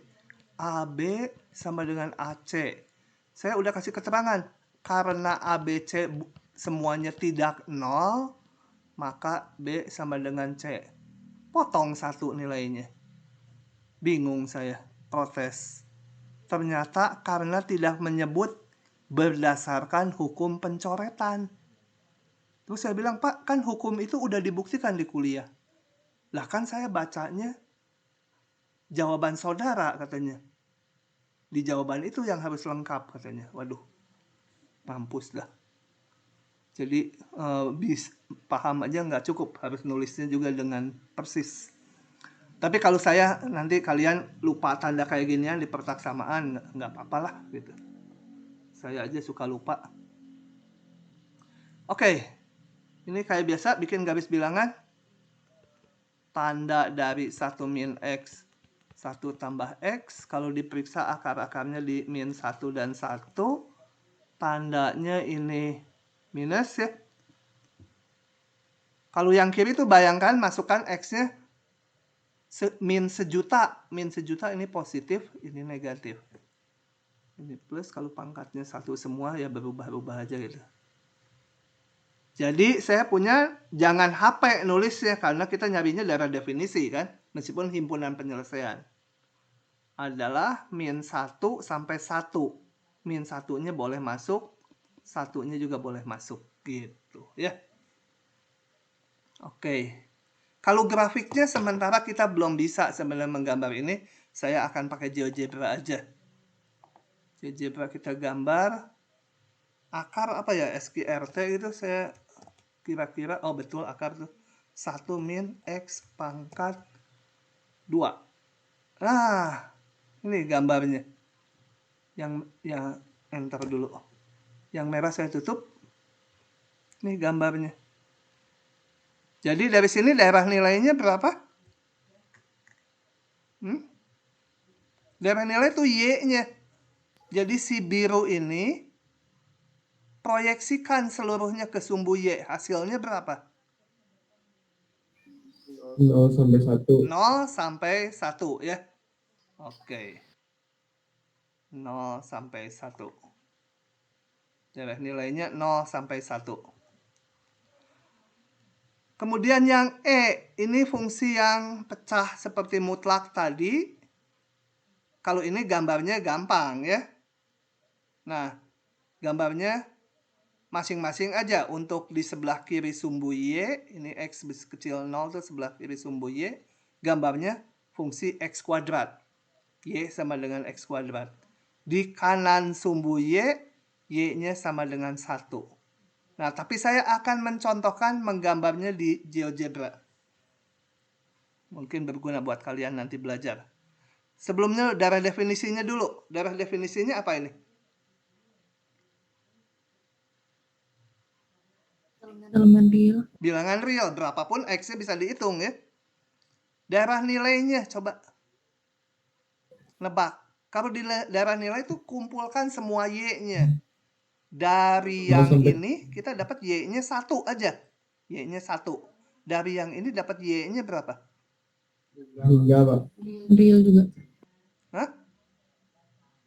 AB sama dengan AC. Saya udah kasih keterangan. Karena ABC semuanya tidak 0, maka B sama dengan C. Potong 1 nilainya. Bingung saya. Protes. Ternyata karena tidak menyebut berdasarkan hukum pencoretan. Terus saya bilang, Pak, kan hukum itu udah dibuktikan di kuliah. Lah kan saya bacanya jawaban saudara katanya. Di jawaban itu yang harus lengkap katanya. Waduh, mampus dah. Jadi paham aja nggak cukup, harus nulisnya juga dengan persis. Tapi kalau saya nanti kalian lupa tanda kayak ginian di pertaksamaan, nggak apa-apa lah gitu. Saya aja suka lupa. Oke, ini kayak biasa bikin garis bilangan. Tanda dari 1 min X, 1 tambah X. Kalau diperiksa akar-akarnya di min 1 dan 1. Tandanya ini minus ya. Kalau yang kiri itu bayangkan masukkan X-nya min sejuta. Min sejuta ini positif, ini negatif. Ini plus, kalau pangkatnya 1 semua ya berubah-ubah aja gitu. Jadi saya punya jangan HP nulisnya karena kita nyarinya dari definisi kan. Meskipun himpunan penyelesaian. Adalah min 1 sampai 1. Min 1-nya boleh masuk, 1-nya juga boleh masuk gitu ya. Oke. Kalau grafiknya sementara kita belum bisa sebenarnya menggambar ini, saya akan pakai GeoGebra aja. GeoGebra kita gambar akar apa ya, SQRT itu saya kira-kira, oh betul akar tuh 1 min X pangkat 2. Nah, ini gambarnya. Yang enter dulu. Yang merah saya tutup. Ini gambarnya. Jadi dari sini daerah nilainya berapa? Daerah nilai itu Y-nya. Jadi si biru ini proyeksikan seluruhnya ke sumbu Y. Hasilnya berapa? 0 sampai 1. 0 sampai 1 ya. Oke. 0 sampai 1. Daerah nilainya 0 sampai 1. Kemudian yang E, ini fungsi yang pecah seperti mutlak tadi. Kalau ini gambarnya gampang ya. Nah, gambarnya masing-masing aja. Untuk di sebelah kiri sumbu Y, ini X kecil 0 itu sebelah kiri sumbu Y. Gambarnya fungsi X kuadrat. Y sama dengan X kuadrat. Di kanan sumbu Y-nya sama dengan 1. Nah, tapi saya akan mencontohkan menggambarnya di GeoGebra. Mungkin berguna buat kalian nanti belajar. Sebelumnya darah definisinya dulu. Darah definisinya apa ini? Elemen real. Bilangan real, berapapun X-nya bisa dihitung ya. Darah nilainya, coba nebak. Kalau di darah nilai itu kumpulkan semua Y-nya. Dari yang ini kita dapat Y-nya 1 aja. Y-nya 1. Dari yang ini dapat Y-nya berapa? 3, Pak. Real juga. Hah?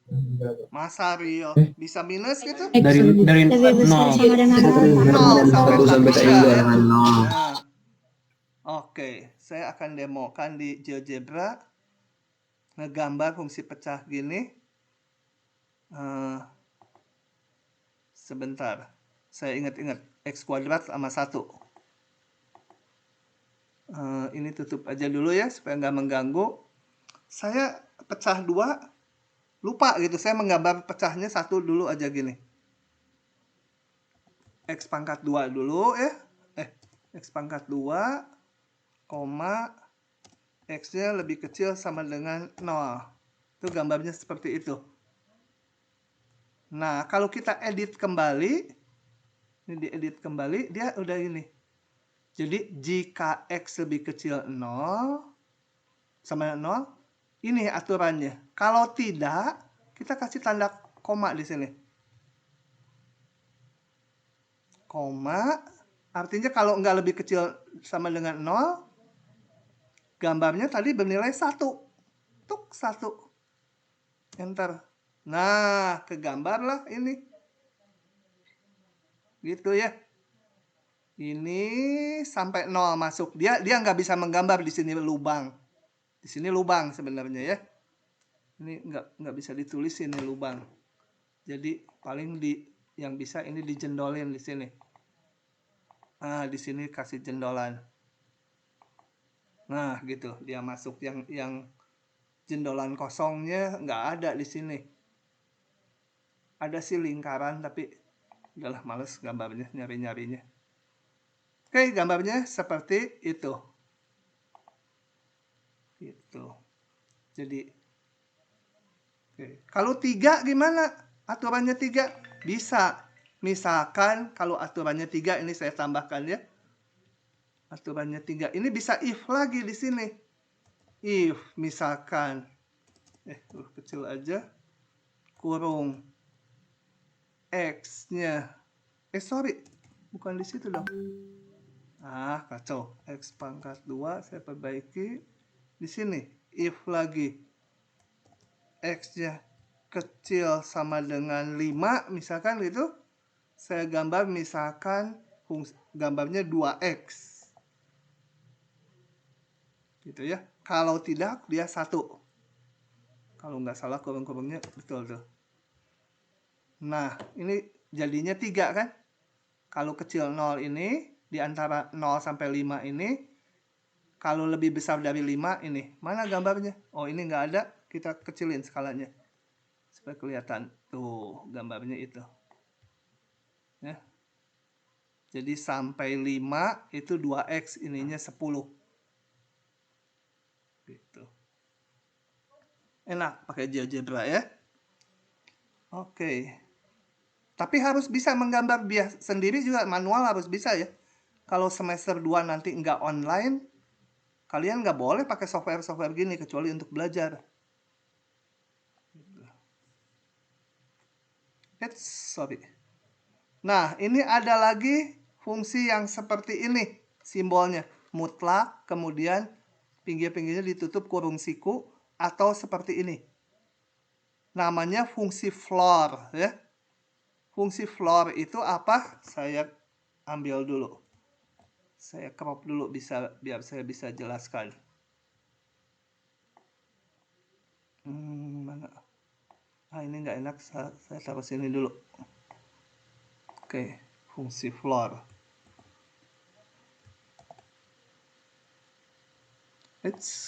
3, Pak. Masa real? Bisa minus gitu? X Dari Lebih besar 0. sama dengan Nol sampai 1 sampai 3 3 ya. dengan 0. Nah, oke, saya akan demokan di GeoGebra. Ngegambar fungsi pecah gini. Sebentar, saya ingat-ingat X kuadrat sama 1. Ini tutup aja dulu ya supaya nggak mengganggu. Saya pecah 2, lupa gitu. Saya menggambar pecahnya 1 dulu aja gini. X pangkat 2 dulu ya. X pangkat 2, koma, X-nya lebih kecil sama dengan 0. Itu gambarnya seperti itu. Nah, kalau kita edit kembali, ini diedit kembali, dia udah ini. Jadi, jika X lebih kecil 0, sama dengan 0, ini aturannya. Kalau tidak, kita kasih tanda koma di sini. Koma, artinya kalau nggak lebih kecil sama dengan 0, gambarnya tadi bernilai 1. Tuk, 1. Enter. Nah, kegambar lah ini. Gitu ya. Ini sampai 0 masuk. Dia nggak bisa menggambar di sini lubang. Di sini lubang sebenarnya ya. Ini nggak bisa ditulis ini lubang. Jadi paling yang bisa ini dijendolin di sini. Nah, di sini kasih jendolan. Nah, gitu. Dia masuk yang jendolan kosongnya nggak ada di sini. Ada sih lingkaran tapi udahlah males gambarnya, nyari-nyarinya. Oke, gambarnya seperti itu. Gitu. Jadi oke. Kalau 3 gimana? Aturannya 3 bisa. Misalkan kalau aturannya 3 ini saya tambahkan ya. Aturannya 3. Ini bisa if lagi di sini. If misalkan kecil aja kurung X-nya. Sorry. Bukan di situ dong. Kacau. X pangkat 2 saya perbaiki di sini. If lagi X-nya kecil sama dengan 5 misalkan gitu. Saya gambar misalkan gambarnya 2X. Gitu ya. Kalau tidak dia 1. Kalau nggak salah kurung-kurungnya betul tuh. Nah, ini jadinya 3 kan? Kalau kecil 0 ini, di antara 0 sampai 5 ini, kalau lebih besar dari 5 ini. Mana gambarnya? Oh, ini nggak ada. Kita kecilin skalanya. Supaya kelihatan. Tuh, gambarnya itu. Ya. Jadi sampai 5 itu 2X, ininya 10. Gitu. Enak pakai GeoGebra ya. Oke. Tapi harus bisa menggambar sendiri juga, manual harus bisa ya. Kalau semester 2 nanti nggak online, kalian nggak boleh pakai software-software gini kecuali untuk belajar. Sorry. Nah, ini ada lagi fungsi yang seperti ini simbolnya. Mutlak, kemudian pinggir-pinggirnya ditutup kurung siku, atau seperti ini. Namanya fungsi floor ya. Fungsi floor itu apa? Saya ambil dulu. Saya crop dulu biar saya bisa jelaskan. Mana? Ini nggak enak. Saya taruh sini dulu. Oke, fungsi floor.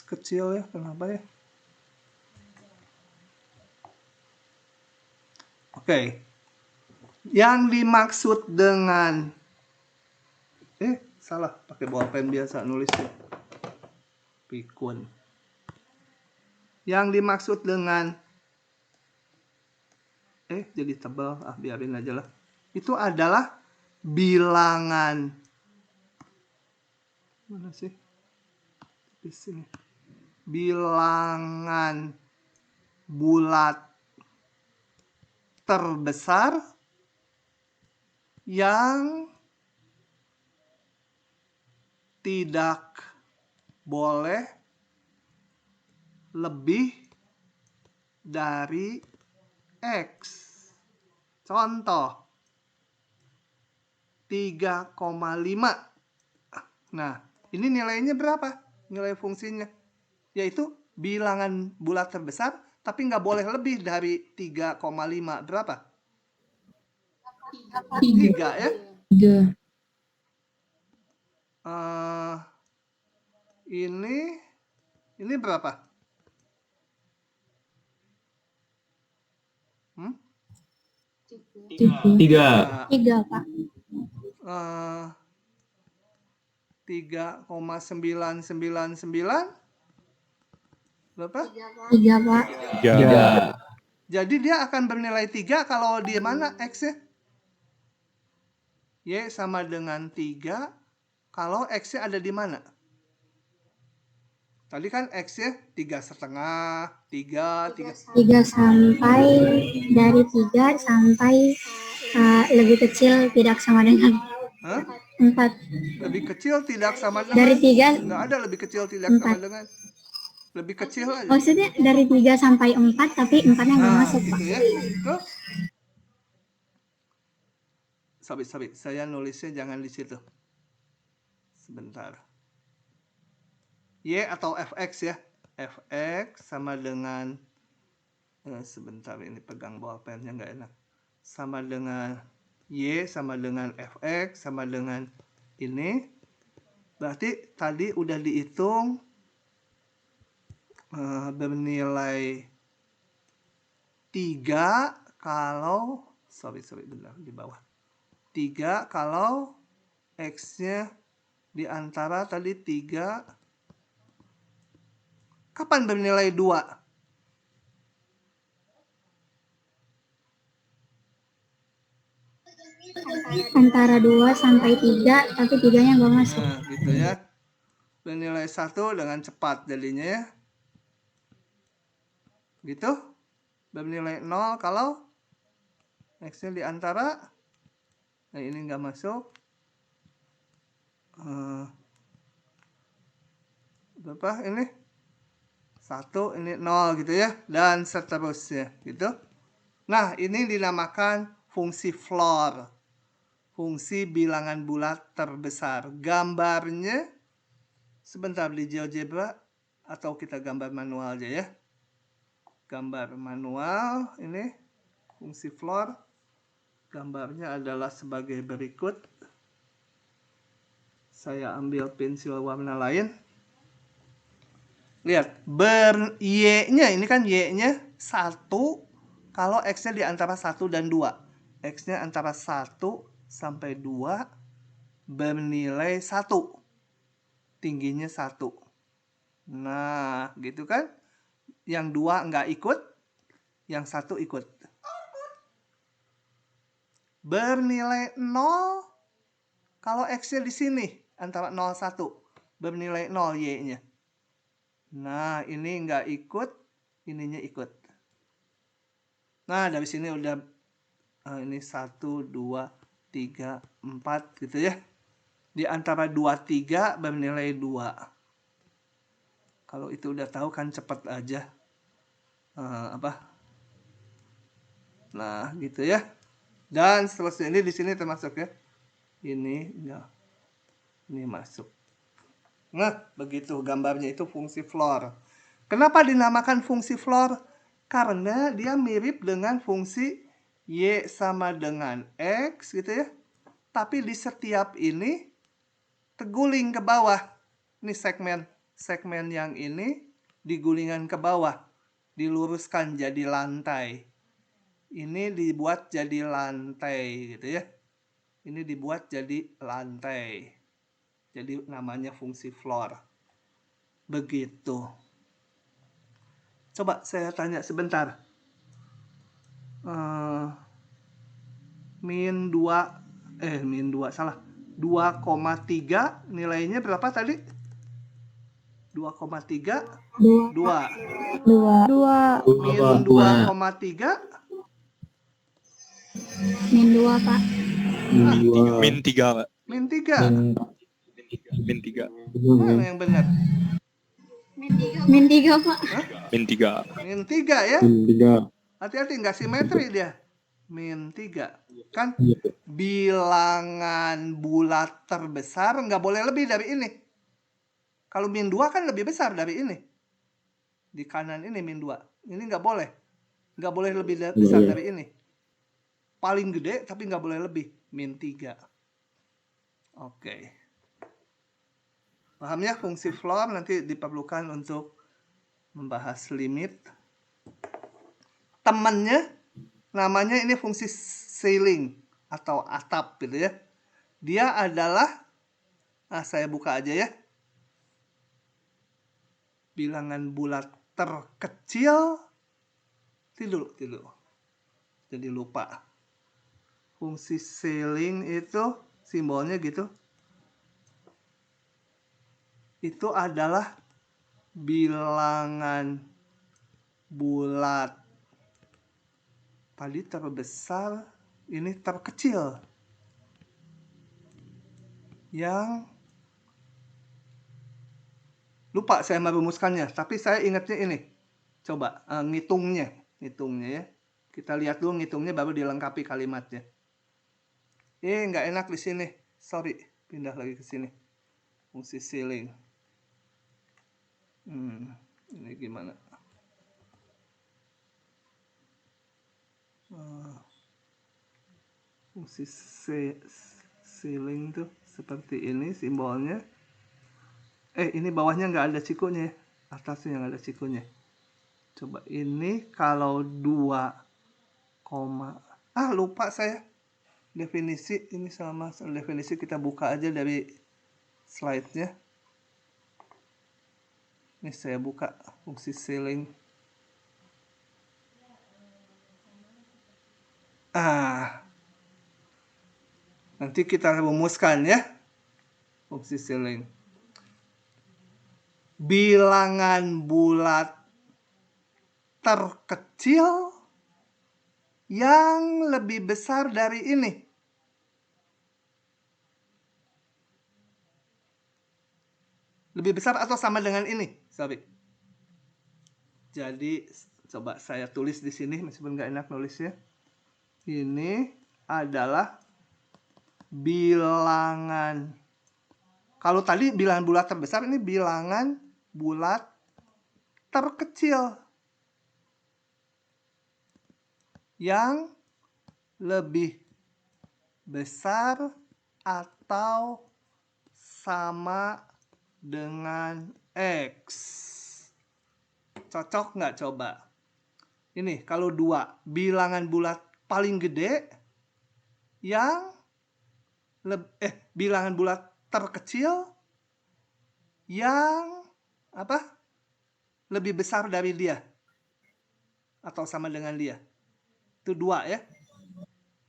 Kecil ya, kenapa ya? Oke. Yang dimaksud dengan salah, pakai bolpen biasa nulisnya. Pikun. Yang dimaksud dengan jadi tebal, biarin aja lah. Itu adalah bilangan. Mana sih? Di sini. Bilangan bulat terbesar yang tidak boleh lebih dari X. Contoh 3,5. Nah, ini nilainya berapa? Nilai fungsinya yaitu bilangan bulat terbesar, tapi nggak boleh lebih dari 3,5. Berapa? 3 ya? 3. Ini berapa? 3. 3. 3, Pak. 3,999 berapa? 3, Pak. 3. Jadi dia akan bernilai 3 kalau di mana X-nya? Y sama dengan 3 kalau X-nya ada di mana? Tadi kan X-nya 3,5, 3. 3 sampai dari 3 sampai lebih kecil tidak sama dengan Hah? 4. Lebih kecil tidak sama dengan? Dari 3, Nggak ada lebih kecil tidak sama dengan. Lebih kecil aja. maksudnya dari 3 sampai 4, tapi 4-nya nggak masuk, Pak. Gitu ya. Tuh. Sabit, saya nulisnya jangan di situ. Sebentar. Y atau fx ya. Fx sama dengan sebentar, ini pegang bolpennya nggak enak. Sama dengan Y sama dengan fx sama dengan ini. Berarti tadi udah dihitung bernilai 3 kalau benar di bawah. 3 kalau X-nya di antara tadi 3. Kapan bernilai 2? Antara 2 sampai 3, tapi 3-nya nggak masuk. Nah, gitu ya. Bernilai 1 dengan cepat jadinya ya. Gitu. Bernilai 0 kalau X-nya di antara. Nah, ini nggak masuk. Berapa ini? 1, ini 0 gitu ya. Dan seterusnya gitu. Nah, ini dinamakan fungsi floor. Fungsi bilangan bulat terbesar. Gambarnya sebentar di GeoGebra atau kita gambar manual aja ya. Gambar manual ini fungsi floor. Gambarnya adalah sebagai berikut. Saya ambil pensil warna lain. Lihat, Y-nya ini kan Y-nya 1 kalau X-nya di antara 1 dan 2. X-nya antara 1 sampai 2 bernilai 1. Tingginya 1. Nah, gitu kan? Yang 2 nggak ikut, yang 1 ikut. Bernilai 0 kalau X-nya di sini antara 0 1 bernilai 0 Y-nya. Nah, ini nggak ikut, ininya ikut. Nah, dari sini udah ini 1, 2, 3, 4 gitu ya. Di antara 2, 3 bernilai 2. Kalau itu udah tahu kan cepet aja. Nah, gitu ya. Dan seterusnya ini di sini termasuk ya. Ini enggak. Ini masuk. Nah, begitu gambarnya itu fungsi floor. Kenapa dinamakan fungsi floor? Karena dia mirip dengan fungsi Y sama dengan X gitu ya. Tapi di setiap ini terguling ke bawah. Ini segmen yang ini digulingkan ke bawah. Diluruskan jadi lantai. Ini dibuat jadi lantai gitu ya. Ini dibuat jadi lantai. Jadi namanya fungsi floor. Begitu. Coba saya tanya sebentar. Min 2 salah. 2,3 nilainya berapa tadi? 2,3 2. Dua. Min 2,3 Min 2, Pak. Min 3, Pak. min 3. Min 3. Mana yang benar? Min 3, Pak. Min 3. Min 3 ya. Tiga. Hati-hati nggak simetri dia. Min 3. Kan Iya. bilangan bulat terbesar nggak boleh lebih dari ini. Kalau min 2 kan lebih besar dari ini. Di kanan ini min 2. Ini nggak boleh. Nggak boleh lebih besar Iya. dari ini. Paling gede tapi nggak boleh lebih. Min 3. Oke. Paham ya fungsi floor nanti diperlukan untuk membahas limit. Temannya namanya ini fungsi ceiling atau atap gitu ya. Dia adalah saya buka aja ya. Bilangan bulat terkecil. Tidur. Jadi lupa. Fungsi ceiling itu simbolnya gitu. Itu adalah bilangan bulat. Tadi terbesar, ini terkecil. Yang lupa saya merumuskannya, tapi saya ingatnya ini. Coba ngitungnya ya. Kita lihat dulu ngitungnya baru dilengkapi kalimatnya. Nggak enak di sini. Sorry, pindah lagi ke sini. Fungsi ceiling. Ini gimana? Fungsi ceiling tuh seperti ini simbolnya. Ini bawahnya nggak ada sikunya. Atasnya nggak ada sikunya. Coba ini kalau 2, lupa saya. Definisi ini sama definisi kita buka aja dari slide-nya. Ini saya buka fungsi ceiling. Nanti kita rumuskan ya. Fungsi ceiling. Bilangan bulat terkecil yang lebih besar dari ini. Lebih besar atau sama dengan ini? Sorry. Jadi coba saya tulis di sini meskipun nggak enak nulisnya. Ini adalah bilangan. Kalau tadi bilangan bulat terbesar, ini bilangan bulat terkecil yang lebih besar atau sama dengan X. Cocok nggak coba? Ini kalau 2, bilangan bulat paling gede yang bilangan bulat terkecil yang lebih besar dari dia atau sama dengan dia. Itu 2 ya.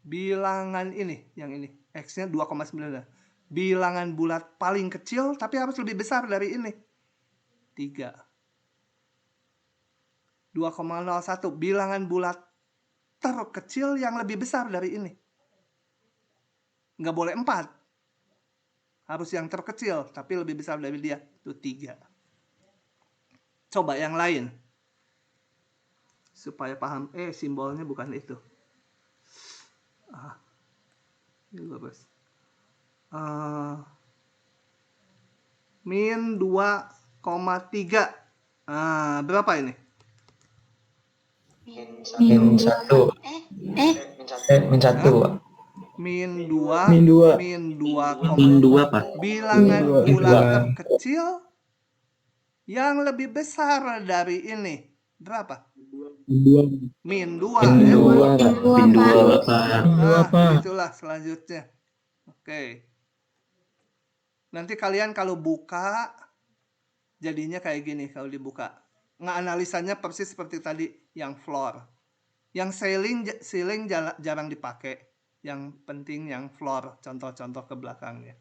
Bilangan ini, yang ini, X-nya 2,9. Bilangan bulat paling kecil tapi harus lebih besar dari ini. 3. 2,01. Bilangan bulat terkecil yang lebih besar dari ini. Nggak boleh 4. Harus yang terkecil tapi lebih besar dari dia. Itu 3. Coba yang lain. Supaya paham. Simbolnya bukan itu. Ini bagus. Min 2,3. Berapa ini? Min 1. Min 1. Min 2. Min 2. Min 2, Min 2, Pak. bilangan Min 2. bulat terkecil yang lebih besar dari ini. Berapa? Dua. Min 2 Min ya. 2, Pak. Min 2, Pak. Nah, itulah selanjutnya. Oke. Nanti kalian kalau buka jadinya kayak gini kalau dibuka. Nganalisanya persis seperti tadi yang floor. Yang ceiling jarang dipakai. Yang penting yang floor, contoh-contoh ke belakangnya.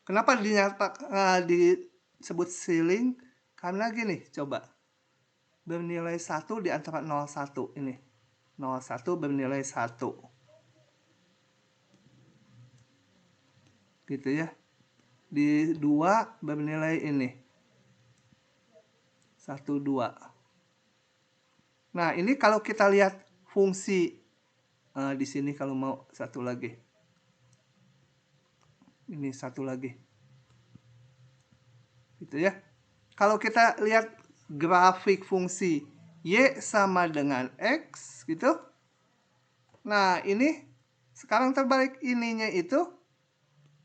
Kenapa disebut ceiling? Karena gini, coba. Bernilai 1 di antara 0,1 ini. 0,1 bernilai 1. Gitu ya. Di 2 bernilai ini. 1, 2. Nah, ini kalau kita lihat fungsi di sini kalau mau satu lagi. Ini satu lagi. Gitu ya. Kalau kita lihat grafik fungsi Y sama dengan X gitu. Nah, ini sekarang terbalik, ininya itu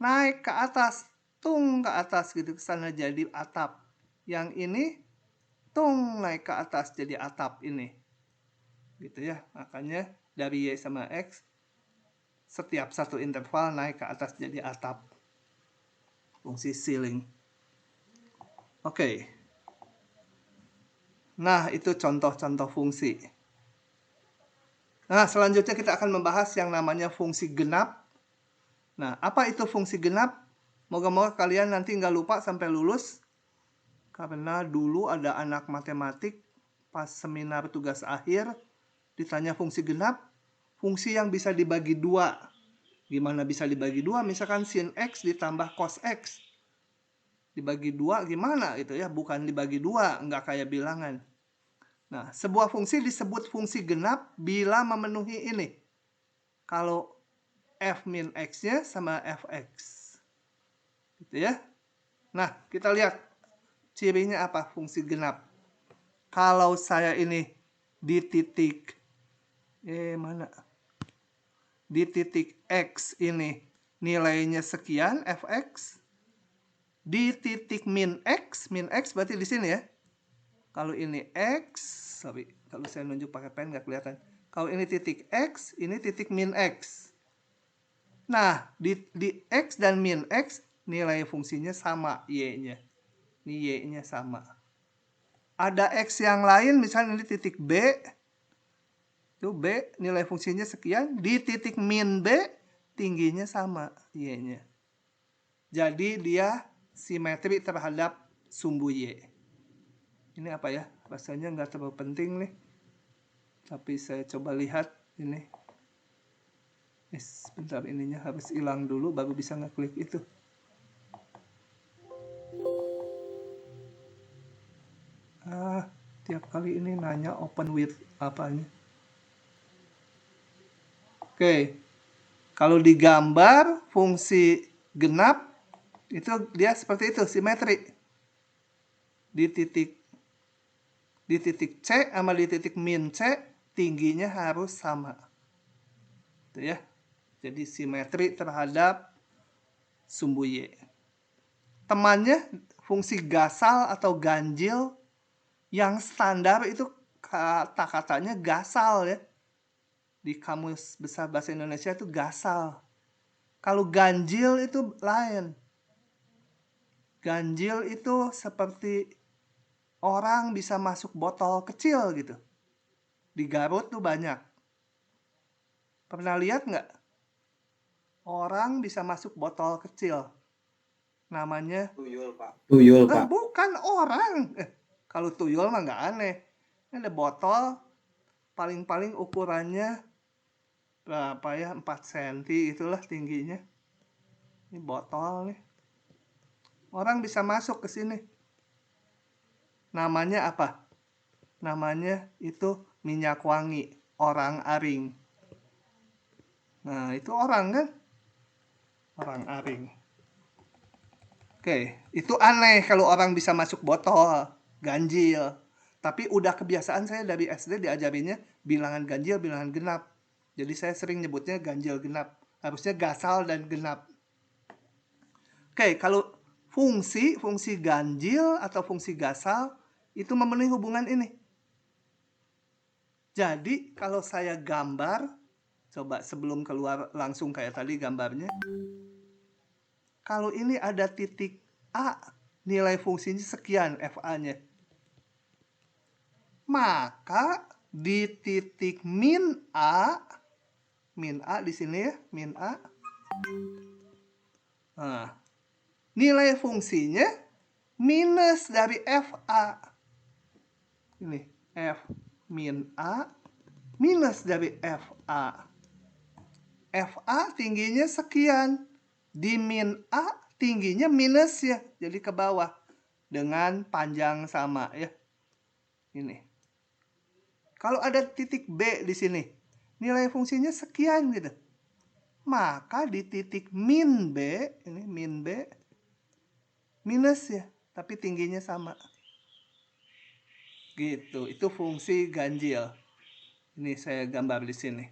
naik ke atas, tung ke atas gitu ke sana jadi atap. Yang ini tung naik ke atas jadi atap ini. Gitu ya. Makanya dari Y sama X setiap satu interval naik ke atas jadi atap. Fungsi ceiling. Oke. Nah, itu contoh-contoh fungsi. Nah, selanjutnya kita akan membahas yang namanya fungsi genap. Nah, apa itu fungsi genap? Moga-moga kalian nanti nggak lupa sampai lulus. Karena dulu ada anak matematik pas seminar tugas akhir ditanya fungsi genap, fungsi yang bisa dibagi 2. Gimana bisa dibagi 2? Misalkan sin X ditambah cos X. Dibagi 2 gimana gitu ya? Bukan dibagi 2, nggak kayak bilangan. Nah, sebuah fungsi disebut fungsi genap bila memenuhi ini. Kalau f min x-nya sama fx. Gitu ya. Nah, kita lihat cirinya apa fungsi genap. Kalau saya ini di titik mana? Di titik x ini nilainya sekian fx. Di titik min x berarti di sini ya. Kalau ini x, sorry, kalau saya nunjuk pakai pen nggak kelihatan. Kalau ini titik x, ini titik min x. Nah, di x dan min x nilai fungsinya sama y-nya. Ini y-nya sama. Ada x yang lain, misalnya ini titik b. Itu b nilai fungsinya sekian. Di titik min b tingginya sama y-nya. Jadi dia simetri terhadap sumbu y. Ini apa ya? Rasanya nggak terlalu penting nih. Tapi saya coba lihat ini. Sebentar, ininya harus hilang dulu baru bisa ngeklik itu. Tiap kali ini nanya open with apanya. Oke. Kalau digambar fungsi genap itu dia seperti itu, simetri. Di titik C sama di titik min C tingginya harus sama. Itu ya. Jadi simetri terhadap sumbu Y. Temannya fungsi gasal atau ganjil yang standar itu kata-katanya gasal ya. Di Kamus Besar Bahasa Indonesia itu gasal. Kalau ganjil itu lain. Ganjil itu seperti orang bisa masuk botol kecil gitu. Di Garut tuh banyak. Pernah lihat nggak? Orang bisa masuk botol kecil. Namanya Tuyul, Pak. Tuyul, Pak. bukan orang. Kalau tuyul mah nggak aneh. Ini ada botol paling-paling ukurannya berapa ya? 4 cm itulah tingginya. Ini botol nih. Orang bisa masuk ke sini. Namanya apa? Namanya itu minyak wangi, orang aring. Nah, itu orang kan? Orang aring. Oke, itu aneh kalau orang bisa masuk botol, ganjil. Tapi udah kebiasaan saya dari SD diajarinnya bilangan ganjil, bilangan genap. Jadi saya sering nyebutnya ganjil genap. Harusnya gasal dan genap. Oke, kalau fungsi ganjil atau fungsi gasal itu memenuhi hubungan ini. Jadi kalau saya gambar, coba sebelum keluar langsung kayak tadi gambarnya. Kalau ini ada titik A, nilai fungsinya sekian FA-nya. Maka di titik min A di sini ya, min A. Nah, nilai fungsinya minus dari FA. Ini F min A minus dari FA. FA tingginya sekian. Di min A tingginya minus ya. Jadi ke bawah. Dengan panjang sama ya. Ini. Kalau ada titik B di sini. Nilai fungsinya sekian gitu. Maka di titik min B. Ini min B. Minus ya. Tapi tingginya sama. Gitu, itu fungsi ganjil. Ini saya gambar di sini.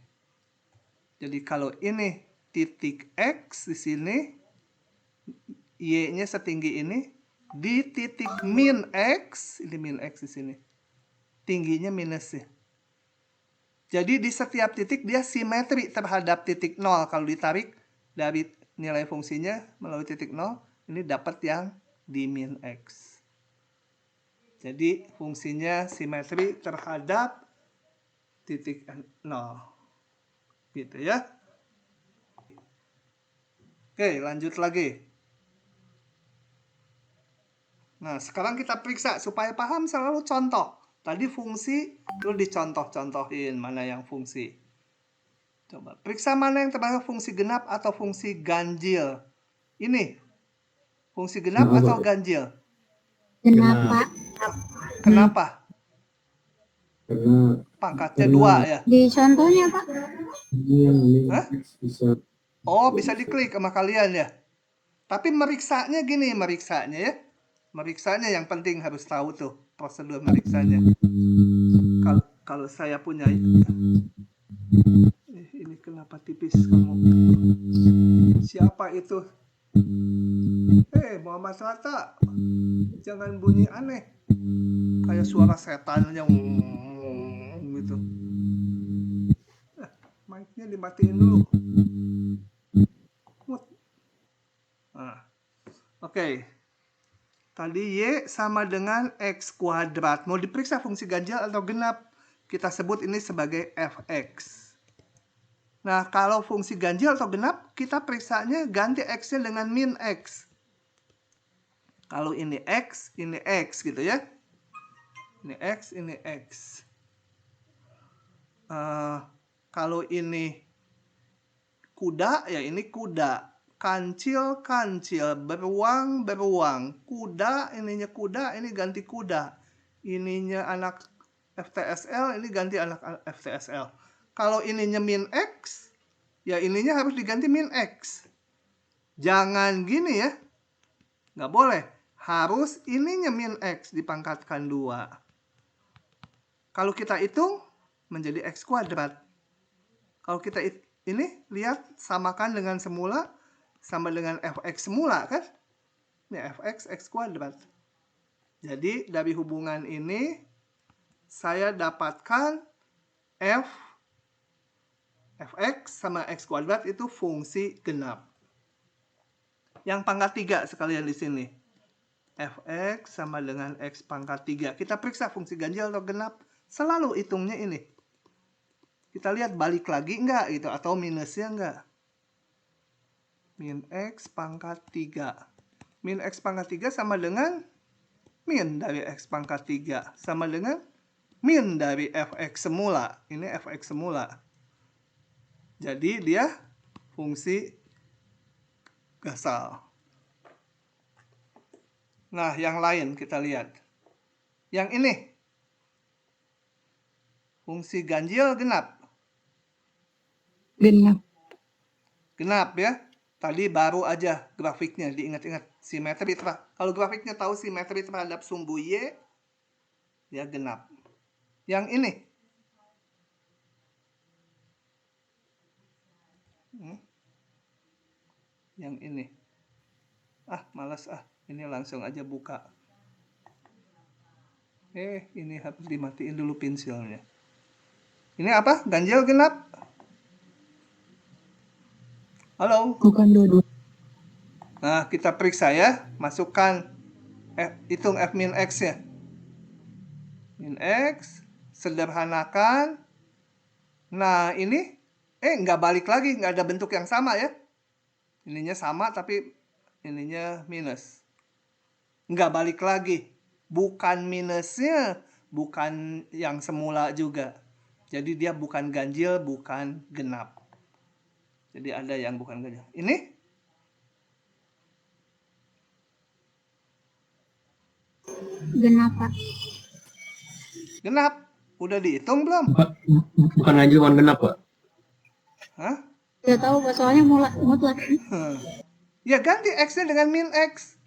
Jadi kalau ini titik X di sini, Y-nya setinggi ini, di titik min X, ini min X di sini, tingginya minus ya. Jadi di setiap titik dia simetri terhadap titik 0. Kalau ditarik dari nilai fungsinya melalui titik 0, ini dapat yang di min X. Jadi fungsinya simetri terhadap titik 0. Gitu ya. Oke, lanjut lagi. Nah, sekarang kita periksa supaya paham selalu contoh. Tadi fungsi, terus dicontoh-contohin mana yang fungsi. Coba periksa mana yang termasuk fungsi genap atau fungsi ganjil. Ini, fungsi genap atau ganjil? Genap, Pak. Kenapa? Karena Pangkatnya 2 ya. Di contohnya, Pak. ini Hah? bisa Oh, bisa diklik sama kalian ya. Tapi meriksanya gini, meriksanya ya. Meriksanya yang penting harus tahu tuh prosedur meriksanya. Kalau saya punya ini kenapa tipis kamu? Siapa itu? Muhammad Rata, jangan bunyi aneh. Kayak suara setan yang gitu. Mic-nya dimatiin dulu. Nah, oke. Tadi Y sama dengan X kuadrat. Mau diperiksa fungsi ganjil atau genap? Kita sebut ini sebagai Fx. Nah, kalau fungsi ganjil atau genap, kita periksanya ganti X-nya dengan min X. Kalau ini X gitu ya. Ini X, ini X. Kalau ini kuda, ya ini kuda. Kancil, kancil. Beruang, beruang. Kuda, ininya kuda, ini ganti kuda. Ininya anak FTSL, ini ganti anak FTSL. Kalau ininya min X, ya ininya harus diganti min X. Jangan gini ya. Nggak boleh. Harus ininya min X dipangkatkan 2. Kalau kita hitung, menjadi X kuadrat. Kalau kita ini, lihat, samakan dengan semula, sama dengan Fx semula kan? Ini Fx, X kuadrat. Jadi, dari hubungan ini, saya dapatkan Fx sama X kuadrat itu fungsi genap. Yang pangkat 3 sekalian di sini. Fx sama dengan X pangkat 3. Kita periksa fungsi ganjil atau genap. Selalu hitungnya ini. Kita lihat balik lagi enggak gitu. Atau minusnya enggak. Min X pangkat 3. Min X pangkat 3 sama dengan min dari X pangkat 3. Sama dengan min dari Fx semula. Ini Fx semula. Jadi dia fungsi gasal. Nah, yang lain kita lihat. Yang ini. Fungsi ganjil genap. Genap. Genap ya. Tadi baru aja grafiknya. Diingat-ingat. Simetri. Kalau grafiknya tahu simetri terhadap sumbu Y. Ya genap. Yang ini. Yang ini. Malas Ini langsung aja buka. Ini harus dimatiin dulu pensilnya. Ini apa? Ganjil genap? Halo? Bukan dua-dua. Nah, kita periksa ya. Masukkan, hitung F min X ya. Min X, sederhanakan. Nah, ini, nggak balik lagi. Nggak ada bentuk yang sama ya. Ininya sama, tapi ininya minus. Nggak balik lagi. Bukan minusnya, bukan yang semula juga. Jadi dia bukan ganjil, bukan genap. Jadi ada yang bukan ganjil. Ini Genap, Pak. genap. Udah dihitung belum? Bukan ganjil, bukan genap, Pak. Hah? Tidak tahu, Pak, soalnya mutlak. Ya ganti X-nya dengan min X.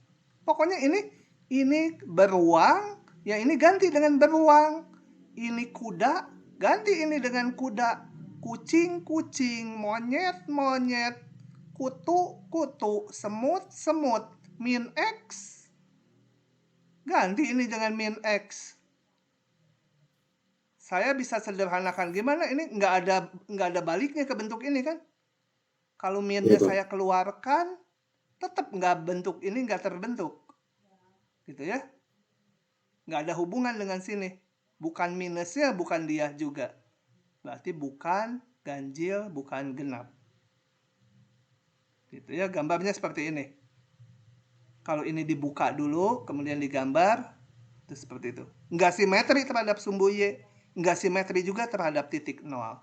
Pokoknya ini beruang, ya ini ganti dengan beruang. Ini kuda, ganti ini dengan kuda. Kucing, kucing, monyet, monyet, kutu, kutu, semut, semut. Min X. Ganti ini dengan min X. Saya bisa sederhanakan gimana? Ini nggak ada baliknya ke bentuk ini kan? Kalau minnya saya keluarkan, tetap bentuk ini nggak terbentuk, gitu ya? Nggak ada hubungan dengan sini. Bukan minusnya, bukan dia juga. Berarti bukan ganjil, bukan genap. Gitu ya, gambarnya seperti ini. Kalau ini dibuka dulu, kemudian digambar, itu seperti itu. Nggak simetri terhadap sumbu Y, nggak simetri juga terhadap titik 0.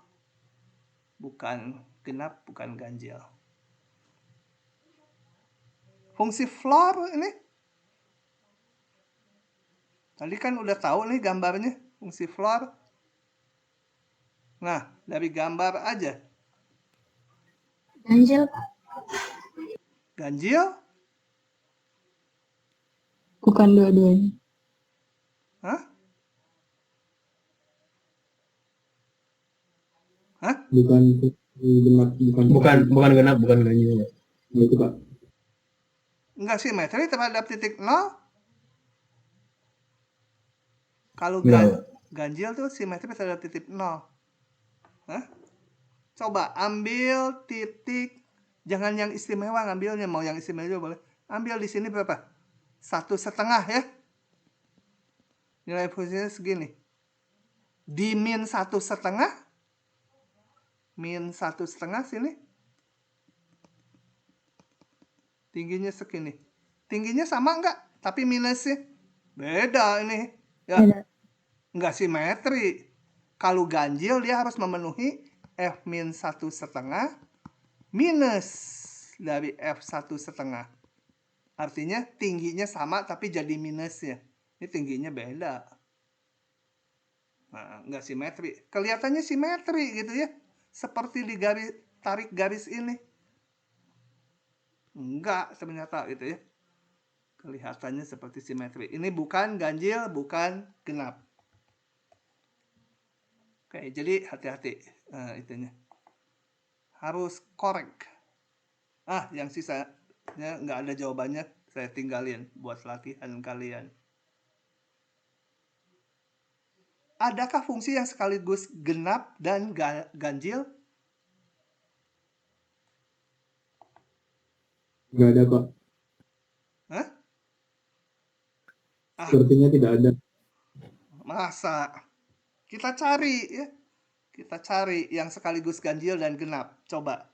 Bukan genap, bukan ganjil. Fungsi floor ini, tadi kan udah tahu nih gambarnya, fungsi floor. Nah, dari gambar aja. Ganjil, Pak. Ganjil, Bukan dua-duanya. hah? Hah? Bukan genap, Bukan genap, bukan ganjil, Pak. itu Pak. Nggak simetri terhadap titik 0. Kalau Nggak. ganjil tuh simetri terhadap titik 0. Hah? Coba ambil titik, jangan yang istimewa ngambilnya, mau yang istimewa juga boleh. Ambil di sini berapa? 1,5 ya. Nilai fungsinya segini. Di min 1,5, min 1,5 sini. Tingginya segini. Tingginya sama nggak? Tapi minusnya beda ini. Ya, Beda. nggak simetri. Kalau ganjil dia harus memenuhi F min 1,5 minus dari F 1,5. Artinya tingginya sama tapi jadi minusnya. Ini tingginya beda. Nah, nggak simetri. Kelihatannya simetri gitu ya. Seperti di tarik garis ini. Enggak ternyata gitu ya. Kelihatannya seperti simetri. Ini bukan ganjil, bukan genap. Oke, jadi hati-hati itunya. Harus korek. Yang sisanya nggak ada jawabannya, saya tinggalin buat latihan kalian. Adakah fungsi yang sekaligus genap dan ganjil? Nggak ada Pak. Hah? Sepertinya tidak ada. Masa? Kita cari ya. Kita cari yang sekaligus ganjil dan genap. Coba.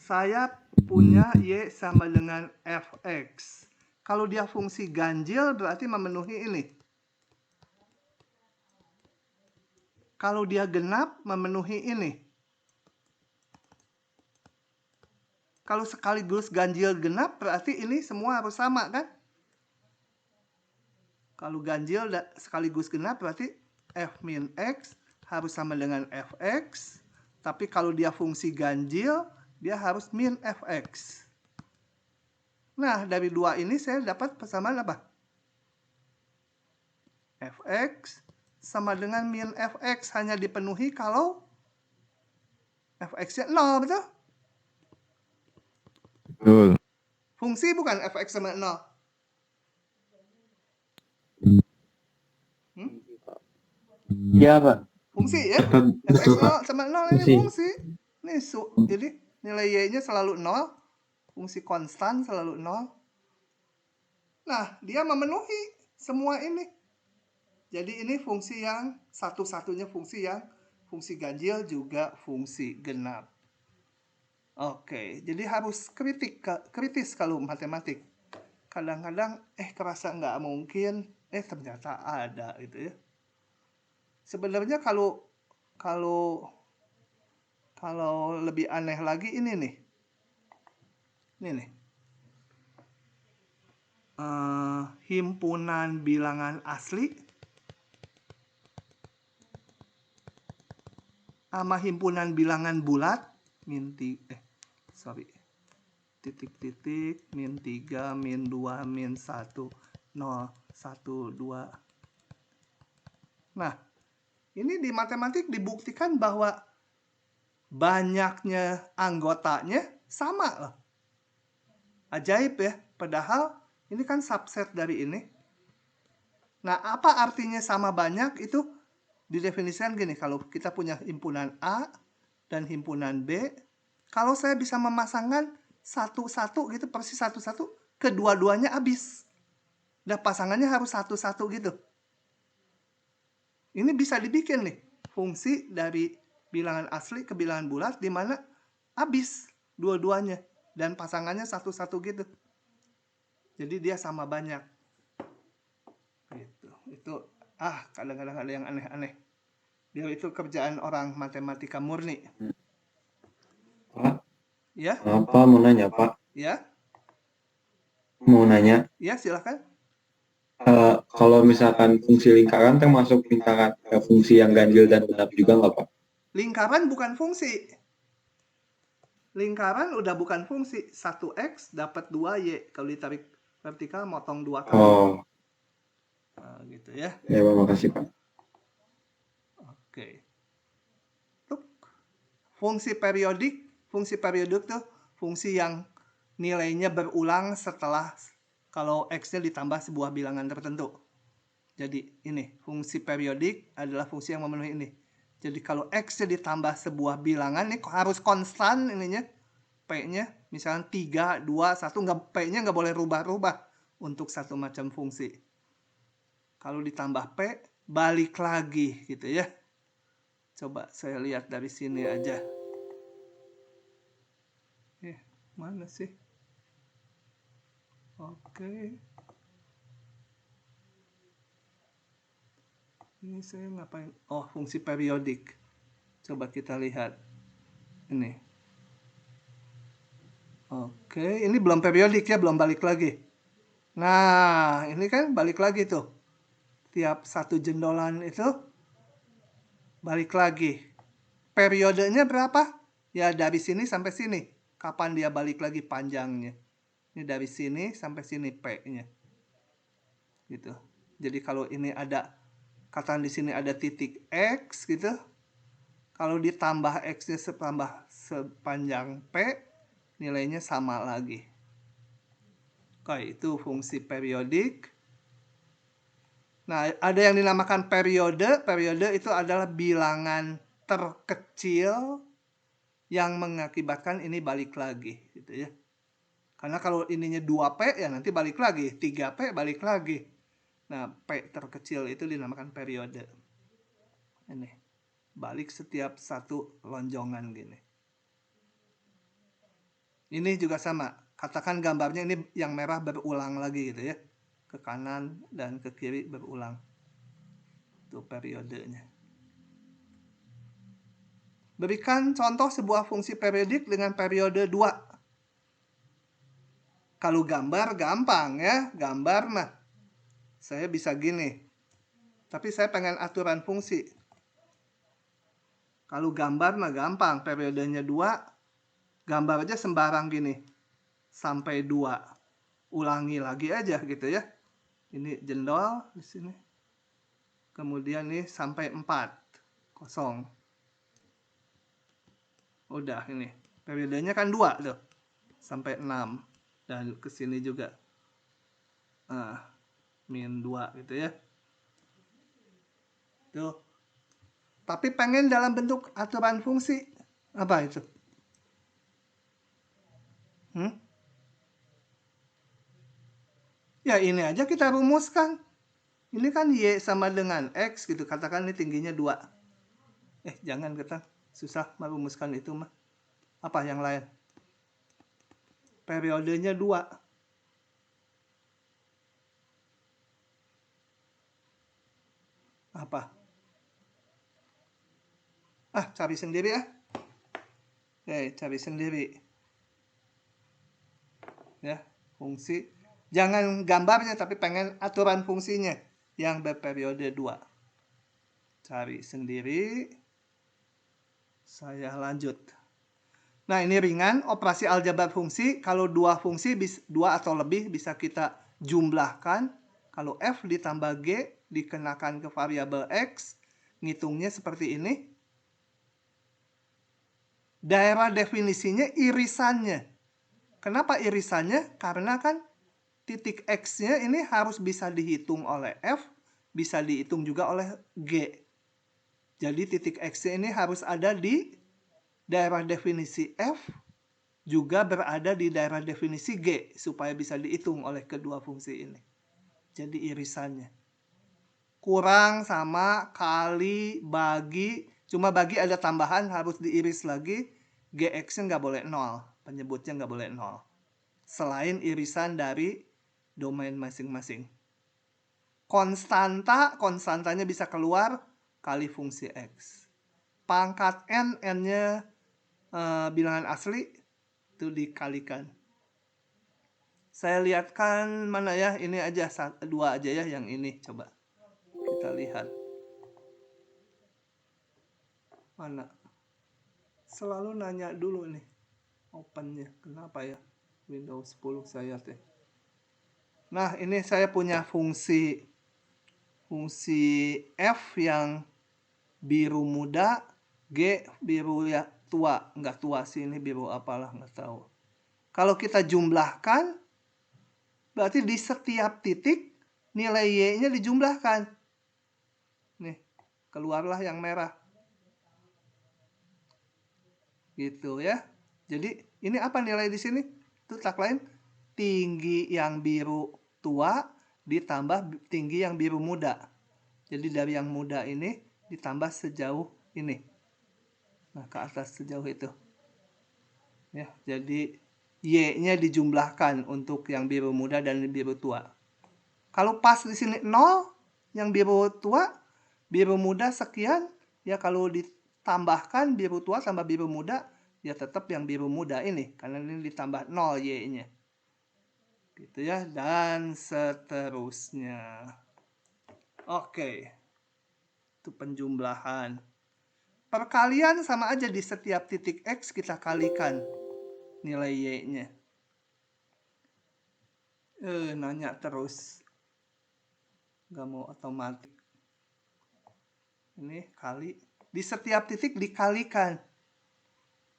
Saya punya Y sama dengan Fx. Kalau dia fungsi ganjil berarti memenuhi ini. Kalau dia genap memenuhi ini. Kalau sekaligus ganjil genap berarti ini semua harus sama kan? Kalau ganjil sekaligus genap berarti F min X harus sama dengan Fx. Tapi kalau dia fungsi ganjil, dia harus min Fx. Nah, dari dua ini saya dapat persamaan apa? Fx sama dengan min Fx hanya dipenuhi kalau Fx-nya 0, betul? Betul. Fungsi bukan Fx sama 0. Iya, Pak. Fungsi ya. Betul, fx0 Pak. sama 0 ini Fungsi. fungsi. Jadi nilai y-nya selalu 0, fungsi konstan selalu 0. Nah, dia memenuhi semua ini. Jadi ini fungsi yang satu-satunya fungsi yang fungsi ganjil juga fungsi genap. Oke, jadi harus kritis kalau matematik. Kadang-kadang kerasa nggak mungkin, ternyata ada gitu ya. Sebenarnya kalau lebih aneh lagi ini nih. Ini nih. Himpunan bilangan asli sama himpunan bilangan bulat titik-titik min 3 min 2 min 1 0 1 2. Nah, ini di matematik dibuktikan bahwa banyaknya anggotanya sama loh. Ajaib ya, padahal ini kan subset dari ini. Nah, apa artinya sama banyak itu didefinisikan gini, kalau kita punya himpunan A dan himpunan B, kalau saya bisa memasangkan satu-satu gitu, persis satu-satu, kedua-duanya habis. Dan pasangannya harus satu-satu gitu. Ini bisa dibikin nih, fungsi dari bilangan asli ke bilangan bulat, di mana habis dua-duanya. Dan pasangannya satu-satu gitu. Jadi dia sama banyak. Gitu. Itu kadang-kadang ada yang aneh-aneh. Dia itu kerjaan orang matematika murni. Pak, Ya? apa mau nanya, Pak? Ya? Mau nanya, Ya, silakan. kalau misalkan fungsi lingkaran termasuk lingkaran fungsi yang ganjil dan genap juga nggak, Pak? Lingkaran bukan fungsi. Lingkaran udah bukan fungsi. 1x dapat 2y. Kalau ditarik vertikal motong 2 kali. Oh, Nah, gitu ya. ya Pak, makasih, Pak. Oke. Fungsi periodik tuh fungsi yang nilainya berulang setelah kalau x-nya ditambah sebuah bilangan tertentu. Jadi ini fungsi periodik adalah fungsi yang memenuhi ini. Jadi kalau x-nya ditambah sebuah bilangan ini harus konstan ininya, p-nya misalnya 3, 2, 1, p-nya nggak boleh rubah-rubah untuk satu macam fungsi. Kalau ditambah p balik lagi gitu ya. Coba saya lihat dari sini aja. Mana sih? Oke. Ini saya ngapain? Oh, fungsi periodik. Coba kita lihat. Ini. Oke, ini belum periodik ya, belum balik lagi. Nah, ini kan balik lagi tuh. Tiap satu jendolan itu balik lagi. Periodenya berapa? Ya dari sini sampai sini. Kapan dia balik lagi panjangnya? Ini dari sini sampai sini P-nya. Gitu. Jadi kalau ini ada katakan di sini ada titik X gitu. Kalau ditambah X-nya sepanjang P, nilainya sama lagi. Oke, itu fungsi periodik. Nah, ada yang dinamakan periode. Periode itu adalah bilangan terkecil yang mengakibatkan ini balik lagi gitu ya. Karena kalau ininya 2P ya nanti balik lagi, 3P balik lagi. Nah, P terkecil itu dinamakan periode. Ini balik setiap satu lonjongan gini. Ini juga sama. Katakan gambarnya ini yang merah berulang lagi gitu ya. Ke kanan dan ke kiri berulang. Itu periodenya. Berikan contoh sebuah fungsi periodik dengan periode 2. Kalau gambar gampang ya, gambar mah saya bisa gini. Tapi saya pengen aturan fungsi. Kalau gambar mah gampang, periodenya 2, gambar aja sembarang gini. Sampai 2. Ulangi lagi aja gitu ya. Ini jendol di sini. Kemudian nih sampai 4. Kosong. Udah ini. Periodenya kan 2 tuh. Sampai 6. Dan ke sini juga. Min 2 gitu ya. Tuh. Tapi pengen dalam bentuk aturan fungsi. Apa itu? Ya ini aja kita rumuskan. Ini kan Y sama dengan X gitu. Katakan ini tingginya 2. Jangan kita susah merumuskan itu mah. Apa yang lain? Periodenya 2. Apa? Cari sendiri ya. Oke, cari sendiri. Ya, fungsi. Jangan gambarnya, tapi pengen aturan fungsinya yang berperiode 2. Cari sendiri. Saya lanjut. Nah, ini ringan. Operasi aljabar fungsi. Kalau 2 fungsi, 2 atau lebih bisa kita jumlahkan. Kalau F ditambah G dikenakan ke variabel X. Ngitungnya seperti ini. Daerah definisinya irisannya. Kenapa irisannya? Karena kan titik X-nya ini harus bisa dihitung oleh F, bisa dihitung juga oleh G. Jadi titik X-nya ini harus ada di daerah definisi F, juga berada di daerah definisi G, supaya bisa dihitung oleh kedua fungsi ini. Jadi irisannya. Kurang, sama, kali, bagi, cuma bagi ada tambahan harus diiris lagi, GX-nya nggak boleh 0, penyebutnya nggak boleh 0. Selain irisan dari domain masing-masing. Konstantanya bisa keluar kali fungsi X. Pangkat N, N-nya bilangan asli, itu dikalikan. Saya lihatkan mana ya, ini aja, 2 aja ya, yang ini, coba. Kita lihat. Mana? Selalu nanya dulu nih, opennya, kenapa ya? Windows 10 saya teh. Nah, ini saya punya fungsi F yang biru muda, G biru ya tua. Enggak tua sih, ini biru apalah, nggak tahu. Kalau kita jumlahkan, berarti di setiap titik nilai Y-nya dijumlahkan. Nih, keluarlah yang merah. Gitu ya. Jadi, ini apa nilai di sini? Itu tak lain, tinggi yang biru tua ditambah tinggi yang biru muda. Jadi dari yang muda ini ditambah sejauh ini. Nah, ke atas sejauh itu. Ya, jadi Y-nya dijumlahkan untuk yang biru muda dan biru tua. Kalau pas di sini 0, yang biru tua, biru muda sekian, ya kalau ditambahkan biru tua tambah biru muda, ya tetap yang biru muda ini, karena ini ditambah 0 Y-nya. Gitu ya, dan seterusnya. Oke. Itu penjumlahan. Perkalian sama aja, di setiap titik X kita kalikan nilai Y-nya. Nanya terus. Nggak mau otomatis. Ini kali. Di setiap titik dikalikan.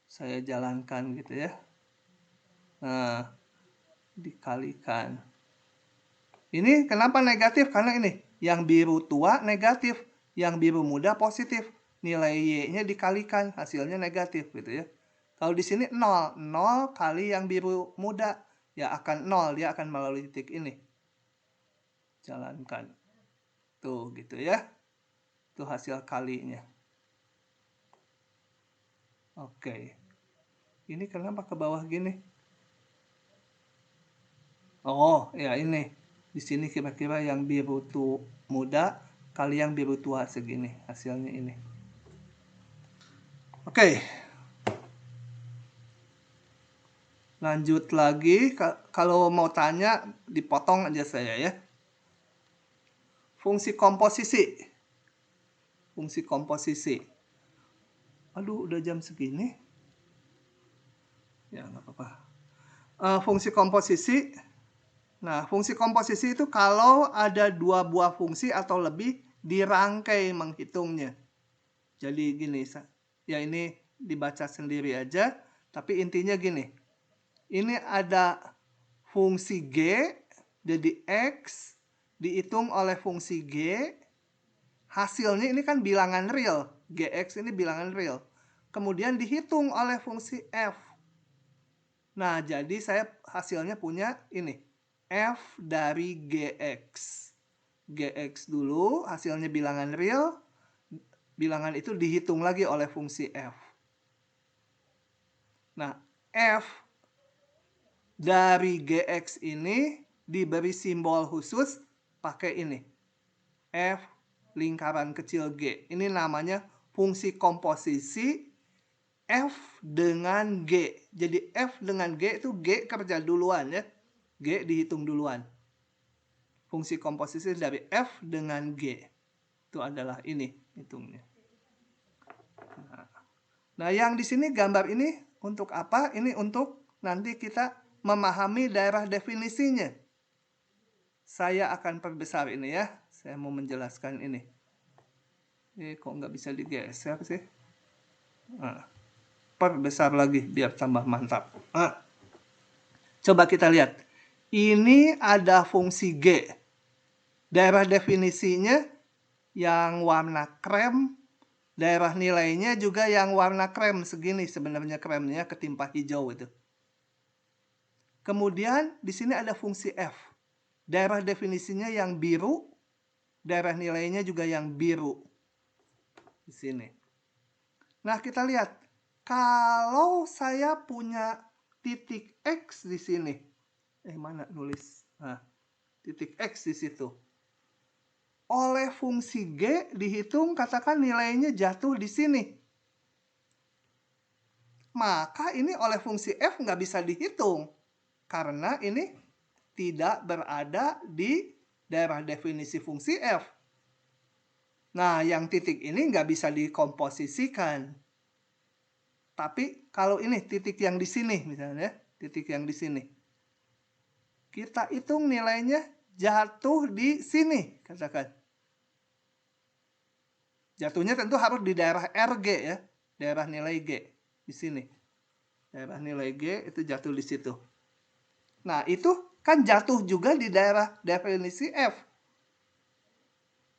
Saya jalankan gitu ya. Nah, dikalikan. Ini kenapa negatif? Karena ini yang biru tua negatif, yang biru muda positif. Nilai Y-nya dikalikan, hasilnya negatif gitu ya. Kalau di sini 0, 0 kali yang biru muda, ya akan 0, dia akan melalui titik ini. Jalankan. Tuh gitu ya. Itu hasil kalinya. Oke. Ini kenapa ke bawah gini? Oh, ya ini. Di sini kira-kira yang biru muda kali yang biru tua segini. Hasilnya ini. Oke. Lanjut lagi. Kalau mau tanya, dipotong aja saya ya. Fungsi komposisi. Fungsi komposisi. Aduh, udah jam segini. Ya, nggak apa-apa. Fungsi komposisi. Nah, fungsi komposisi itu kalau ada 2 buah fungsi atau lebih dirangkai menghitungnya. Jadi gini, ya ini dibaca sendiri aja, tapi intinya gini. Ini ada fungsi G, jadi X, dihitung oleh fungsi G, hasilnya ini kan bilangan real. Gx ini bilangan real. Kemudian dihitung oleh fungsi f. Nah, jadi saya hasilnya punya ini. F dari Gx. Gx dulu, hasilnya bilangan real. Bilangan itu dihitung lagi oleh fungsi f. Nah, f dari Gx ini diberi simbol khusus pakai ini. F lingkaran kecil G. Ini namanya fungsi komposisi F dengan G. Jadi F dengan G itu G kerja duluan ya. G dihitung duluan. Fungsi komposisi dari F dengan G. Itu adalah ini hitungnya. Nah, yang di sini gambar ini untuk apa? Ini untuk nanti kita memahami daerah definisinya. Saya akan perbesar ini ya. Saya mau menjelaskan ini. Kok nggak bisa digeser sih? Nah, perbesar lagi biar tambah mantap. Nah, coba kita lihat. Ini ada fungsi G. Daerah definisinya yang warna krem. Daerah nilainya juga yang warna krem. Segini sebenarnya kremnya ketimpa hijau itu. Kemudian di sini ada fungsi F. Daerah definisinya yang biru. Daerah nilainya juga yang biru. Di sini. Nah, kita lihat. Kalau saya punya titik X di sini. Mana nulis? Nah, titik X di situ. Oleh fungsi G dihitung, katakan nilainya jatuh di sini. Maka ini oleh fungsi F nggak bisa dihitung. Karena ini tidak berada di daerah definisi fungsi F. Nah, yang titik ini nggak bisa dikomposisikan. Tapi kalau ini titik yang di sini misalnya, titik yang di sini. Kita hitung nilainya jatuh di sini, katakan. Jatuhnya tentu harus di daerah RG ya, daerah nilai G di sini. Daerah nilai G itu jatuh di situ. Nah, itu kan jatuh juga di daerah definisi F.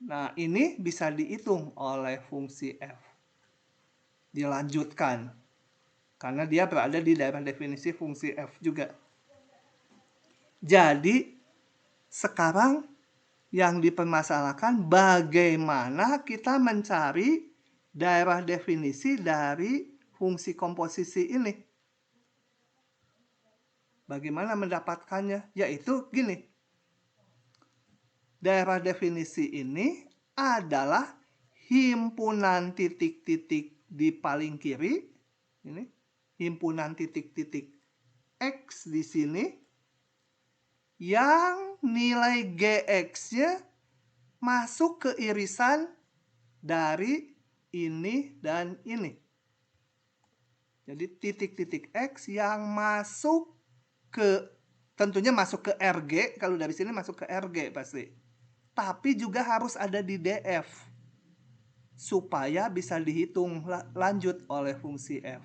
Nah, ini bisa dihitung oleh fungsi F. Dilanjutkan. Karena dia berada di daerah definisi fungsi F juga. Jadi, sekarang yang dipermasalahkan bagaimana kita mencari daerah definisi dari fungsi komposisi ini. Bagaimana mendapatkannya? Yaitu gini. Daerah definisi ini adalah himpunan titik-titik di paling kiri. Ini himpunan titik-titik X di sini. Yang nilai Gx-nya masuk ke irisan dari ini dan ini. Jadi titik-titik X yang masuk ke, tentunya masuk ke RG, kalau dari sini masuk ke RG pasti. Tapi juga harus ada di DF. Supaya bisa dihitung lanjut oleh fungsi F.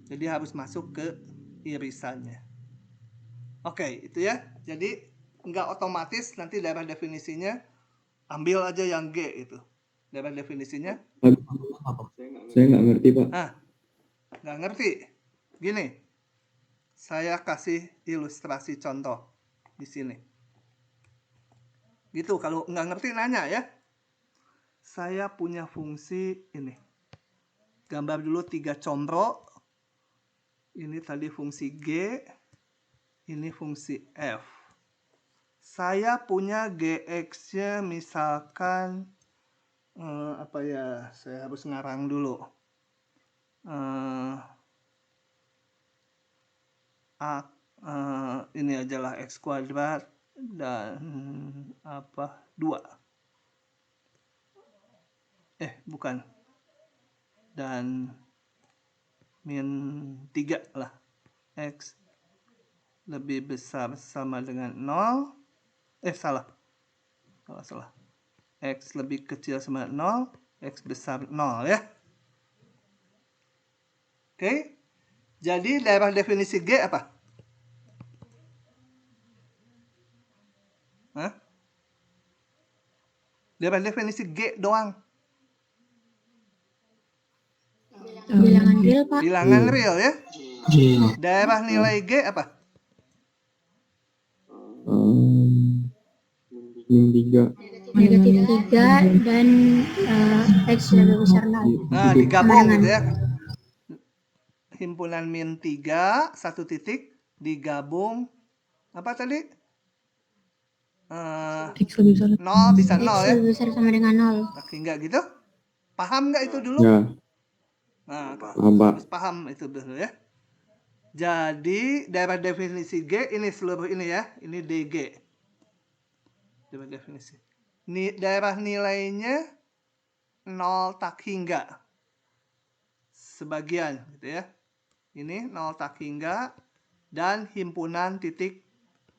Jadi harus masuk ke irisannya. Oke, itu ya. Jadi nggak otomatis nanti daerah definisinya ambil aja yang G itu. Daerah definisinya. Saya nggak ngerti, Pak. Nggak ngerti. Gini, saya kasih ilustrasi contoh di sini. Gitu, kalau nggak ngerti nanya ya. Saya punya fungsi ini. Gambar dulu 3 combro. Ini tadi fungsi G. Ini fungsi F. Saya punya Gx-nya misalkan apa ya? Saya harus ngarang dulu. Ini ajalah X kuadrat dan 2. Bukan. Dan min 3 lah. X lebih besar sama dengan 0. Salah. X lebih kecil sama 0. X besar 0 ya. Oke. Jadi daerah definisi G apa? Daerah definisi G doang. Bilangan real, Pak. Bilangan real ya. Iya. Daerah nilai G apa? Min 3. Negatif 3 dan X lebih besar 0. Nah, digabung gitu ya. Himpunan min 3, satu titik, digabung, apa tadi? X lebih besar. 0 bisa X 0 ya. lebih besar sama dengan 0. Oke, enggak gitu? Paham nggak itu dulu? Ya, Nah, paham, Pak. harus paham itu dulu ya. Jadi, daerah definisi G, ini seluruh ini ya. Ini DG. Daerah definisi. Daerah nilainya 0 tak hingga. Sebagian gitu ya. Ini 0 tak hingga. Dan himpunan titik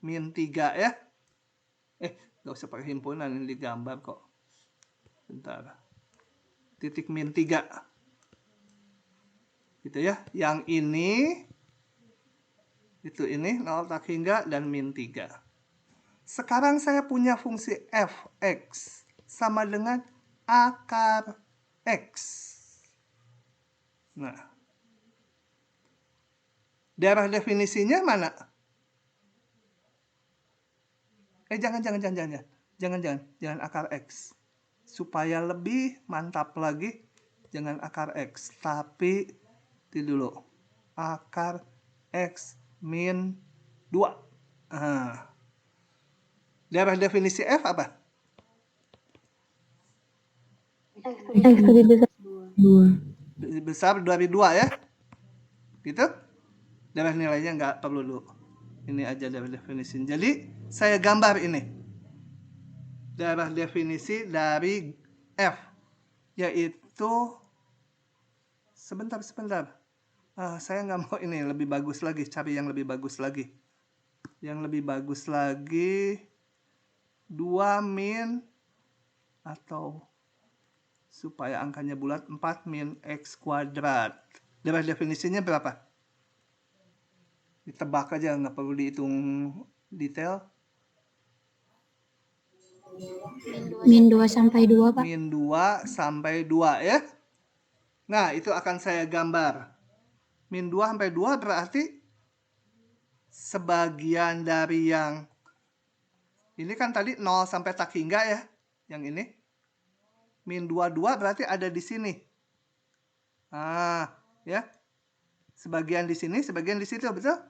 min 3 ya. Nggak usah pakai himpunan, ini digambar kok. Bentar. Titik min 3. Gitu ya. Yang ini, itu ini 0 tak hingga dan min 3. Sekarang saya punya fungsi f(x) sama dengan akar x. Nah, daerah definisinya mana? Jangan akar x. Supaya lebih mantap lagi, jangan akar x, tapi itu dulu akar x min 2. Daerah definisi f apa? X lebih besar 2. Besar dari 2 ya. Gitu? Daerah nilainya nggak perlu dulu. Ini aja daerah definisi. Jadi, saya gambar ini. Daerah definisi dari f. Yaitu, sebentar. Saya nggak mau ini, lebih bagus lagi. Cari yang lebih bagus lagi. Yang lebih bagus lagi, 2 min, atau supaya angkanya bulat, 4 min x kuadrat. Daerah definisinya berapa? Ditebak aja, nggak perlu dihitung detail. Min 2 sampai 2, Pak. Min 2 sampai 2 ya. Nah, itu akan saya gambar. Min 2 sampai 2 berarti sebagian dari yang ini kan tadi 0 sampai tak hingga ya. Yang ini. Min 22 berarti ada di sini. Ya. Sebagian di sini, sebagian di situ, betul?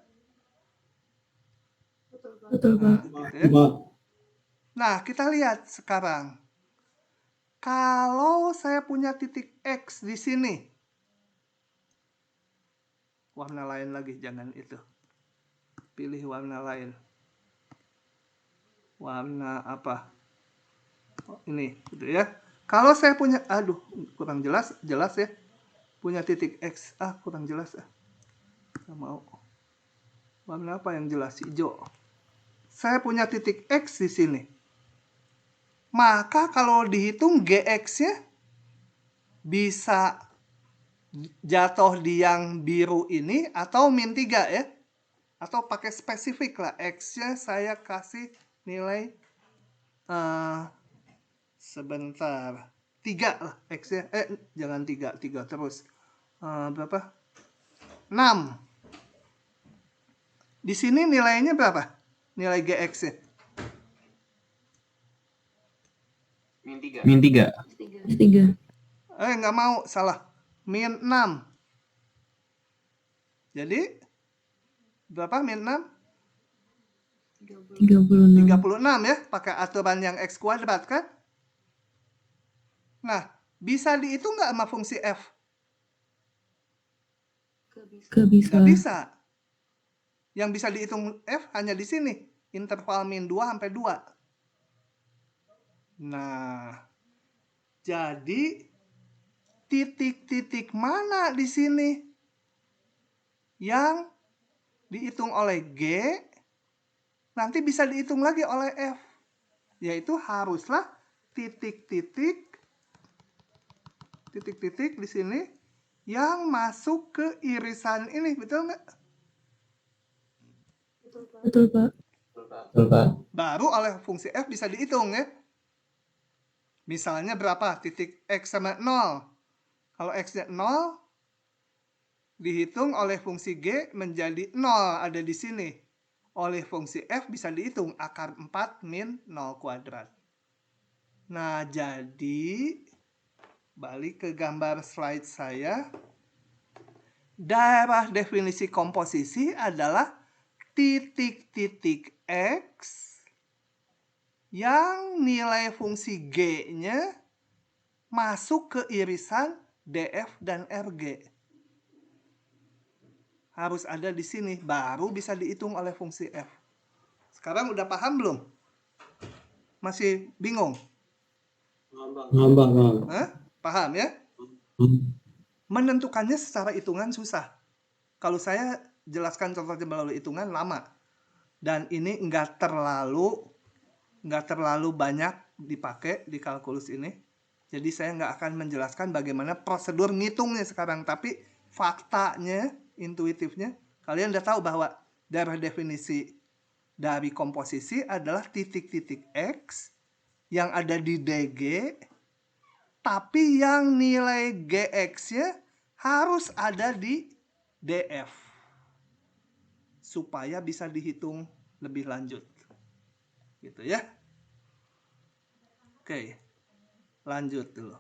Betul, Pak. Gitu ya. Nah, kita lihat sekarang. Kalau saya punya titik X di sini. Warna lain lagi, jangan itu. Pilih warna lain. Warna apa? Oh, ini, gitu ya. Kalau saya punya, kurang jelas ya. Punya titik X, kurang jelas. Nggak mau. Warna apa yang jelas? Hijau. Saya punya titik X di sini. Maka kalau dihitung GX-nya bisa jatuh di yang biru ini atau min 3 ya. Atau pakai spesifik lah. X-nya saya kasih nilai sebentar. 3 lah X-nya. Jangan 3 terus. Berapa? 6. Di sini nilainya berapa? Nilai GX-nya. Min 3. S3. Nggak mau, salah. Min 6. Jadi, berapa min 6? 36. 36 ya, pakai aturan yang X kuadrat kan? Nah, bisa dihitung nggak sama fungsi F? Gak bisa. Nggak bisa. Yang bisa dihitung F hanya di sini. Interval min 2 sampai 2. Nah, jadi titik-titik mana di sini yang dihitung oleh G nanti bisa dihitung lagi oleh F, yaitu haruslah titik-titik di sini yang masuk ke irisan ini, betul nggak? Betul, Pak. Betul, Pak. Baru oleh fungsi F bisa dihitung ya. Misalnya berapa? Titik X sama 0. Kalau X-nya 0, dihitung oleh fungsi G menjadi 0, ada di sini. Oleh fungsi F bisa dihitung akar 4 min 0 kuadrat. Nah, jadi balik ke gambar slide saya. Daerah definisi komposisi adalah titik-titik X yang nilai fungsi G-nya masuk ke irisan DF dan RG. Harus ada di sini, baru bisa dihitung oleh fungsi F. Sekarang udah paham belum? Masih bingung? Ngambang. Hah? Paham ya? Menentukannya secara hitungan susah. Kalau saya jelaskan contohnya melalui hitungan lama. Dan ini nggak terlalu banyak dipakai di kalkulus ini. Jadi saya nggak akan menjelaskan bagaimana prosedur ngitungnya sekarang. Tapi faktanya, intuitifnya, kalian udah tahu bahwa daerah definisi dari komposisi adalah titik-titik X yang ada di DG, tapi yang nilai GX-nya harus ada di DF supaya bisa dihitung lebih lanjut. Gitu ya. Oke. Lanjut dulu.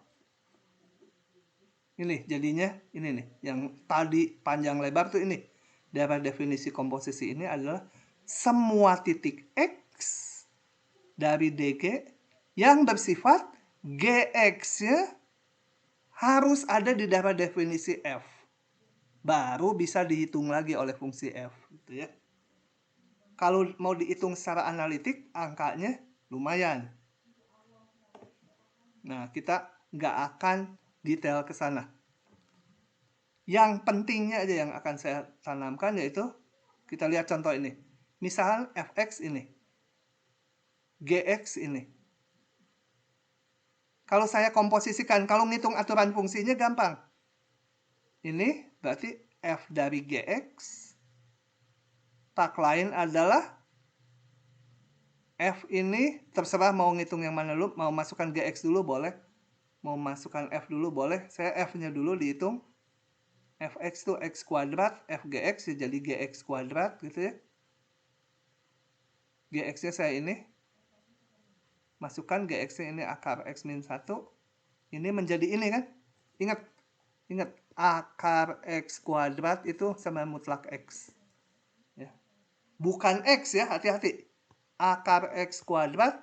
Ini jadinya ini nih, yang tadi panjang lebar tuh ini. Daerah definisi komposisi ini adalah semua titik X dari DG yang bersifat GX-nya harus ada di daerah definisi F. Baru bisa dihitung lagi oleh fungsi F. Gitu ya. Kalau mau dihitung secara analitik, angkanya lumayan. Nah, kita nggak akan detail ke sana. Yang pentingnya aja yang akan saya tanamkan yaitu, kita lihat contoh ini. Misal Fx ini. Gx ini. Kalau saya komposisikan, kalau ngitung aturan fungsinya gampang. Ini berarti F dari Gx. Tak lain adalah F ini terserah mau ngitung yang mana dulu. Mau masukkan Gx dulu boleh. Mau masukkan F dulu boleh. Saya F-nya dulu dihitung. Fx itu X kuadrat. Fgx ya jadi Gx kuadrat gitu ya. Gx-nya saya ini. Masukkan Gx-nya ini akar X min 1. Ini menjadi ini kan. Ingat. Akar X kuadrat itu sama mutlak X. Ya. Bukan X ya, hati-hati. Akar X kuadrat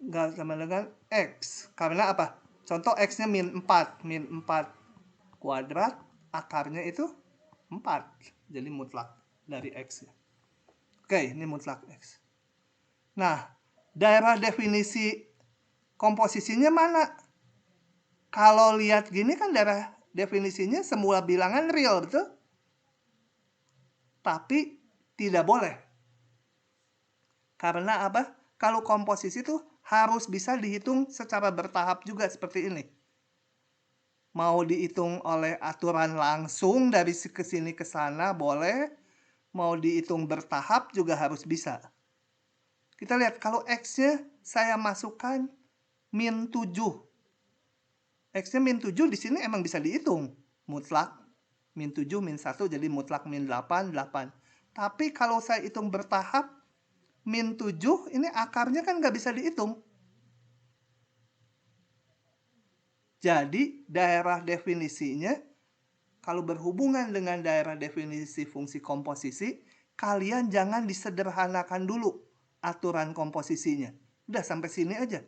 nggak sama dengan X. Karena apa? Contoh X-nya min 4. Min 4 kuadrat, akarnya itu 4. Jadi mutlak dari X. Oke, ini mutlak X. Nah, daerah definisi komposisinya mana? Kalau lihat gini kan daerah definisinya semua bilangan real, betul? Tapi tidak boleh. Karena apa? Kalau komposisi itu harus bisa dihitung secara bertahap juga seperti ini. Mau dihitung oleh aturan langsung dari ke sini ke sana boleh. Mau dihitung bertahap juga harus bisa. Kita lihat kalau X-nya saya masukkan min 7. X-nya min 7 di sini emang bisa dihitung. Mutlak min 7, min 1 jadi mutlak min 8, 8. Tapi kalau saya hitung bertahap, min 7 ini akarnya kan nggak bisa dihitung. Jadi daerah definisinya, kalau berhubungan dengan daerah definisi fungsi komposisi, kalian jangan disederhanakan dulu aturan komposisinya. Udah sampai sini aja.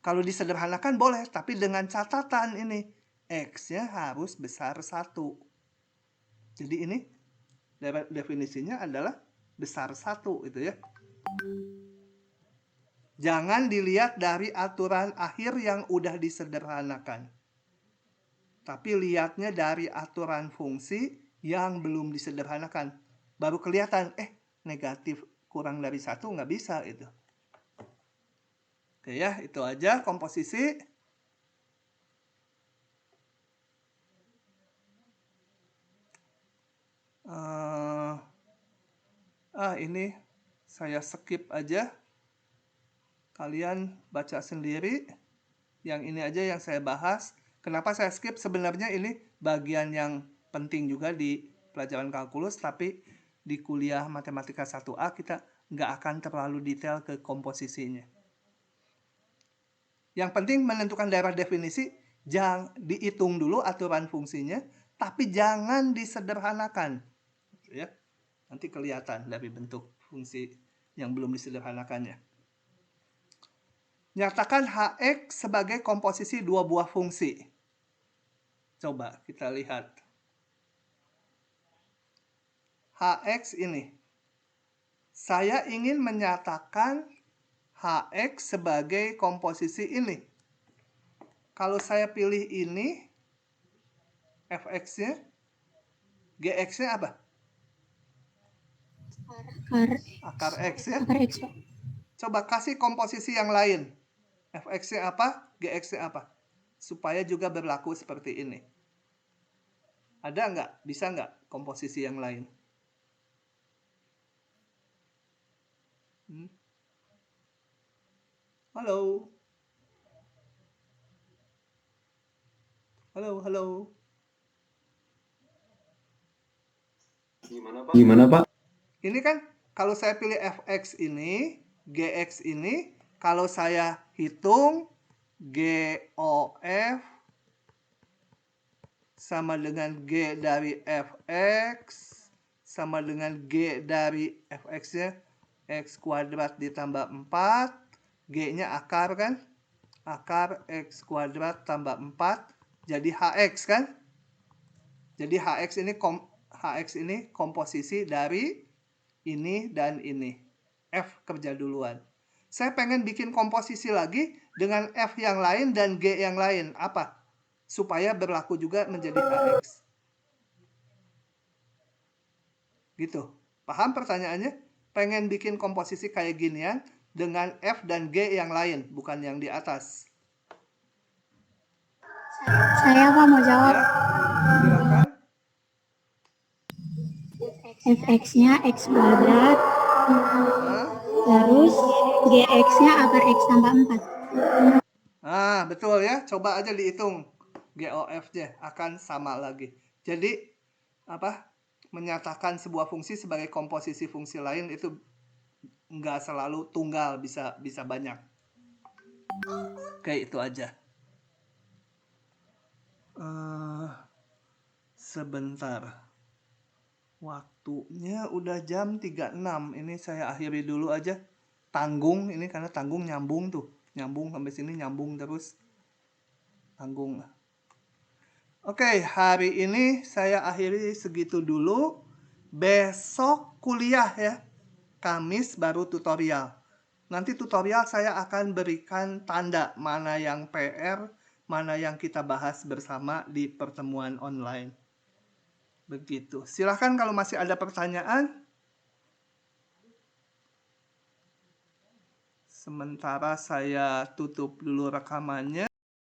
Kalau disederhanakan boleh, tapi dengan catatan ini. X-nya harus besar 1. Jadi ini definisinya adalah besar 1 itu ya. Jangan dilihat dari aturan akhir yang udah disederhanakan. Tapi lihatnya dari aturan fungsi yang belum disederhanakan. Baru kelihatan, negatif kurang dari 1 nggak bisa itu. Oke ya, itu aja komposisi. Ini saya skip aja. Kalian baca sendiri. Yang ini aja yang saya bahas. Kenapa saya skip? Sebenarnya ini bagian yang penting juga di pelajaran kalkulus, tapi di kuliah matematika 1A kita nggak akan terlalu detail ke komposisinya. Yang penting menentukan daerah definisi, jangan dihitung dulu aturan fungsinya, tapi jangan disederhanakan. Ya, nanti kelihatan dari bentuk fungsi yang belum disederhanakannya. Nyatakan Hx sebagai komposisi dua buah fungsi. Coba kita lihat. Hx ini. Saya ingin menyatakan Hx sebagai komposisi ini. Kalau saya pilih ini, Fx-nya, Gx-nya apa? Akar X ya. Akar X, Pak. Coba kasih komposisi yang lain. Fx-nya apa? Gx-nya apa? Supaya juga berlaku seperti ini. Ada nggak? Bisa nggak komposisi yang lain? Halo? Halo, halo? Gimana Pak? Ini kan kalau saya pilih Fx ini, Gx ini, kalau saya hitung GOF sama dengan G dari Fx sama dengan G dari Fx-nya X kuadrat ditambah 4, G-nya akar kan? Akar X kuadrat tambah 4, jadi Hx kan? Jadi Hx ini komposisi dari ini dan ini. F kerja duluan. Saya pengen bikin komposisi lagi dengan F yang lain dan G yang lain. Apa? Supaya berlaku juga menjadi Hx. Gitu. Paham pertanyaannya? Pengen bikin komposisi kayak ginian dengan F dan G yang lain, bukan yang di atas. Saya Pak mau jawab. Ya, silakan. Fx-nya X kuadrat, Nah. terus Gx-nya akar X tambah 4. Nah, betul ya. Coba aja dihitung. GOF-nya akan sama lagi. Jadi, apa? Menyatakan sebuah fungsi sebagai komposisi fungsi lain itu nggak selalu tunggal, bisa banyak. Oke, itu aja. Sebentar. Waktunya udah jam 36. Ini saya akhiri dulu aja. Tanggung ini karena tanggung nyambung tuh. Nyambung sampai sini nyambung terus. Tanggung. Oke, hari ini saya akhiri segitu dulu. Besok kuliah ya. Kamis baru tutorial. Nanti tutorial saya akan berikan tanda mana yang PR, mana yang kita bahas bersama di pertemuan online. Begitu. Silahkan kalau masih ada pertanyaan. Sementara saya tutup dulu rekamannya.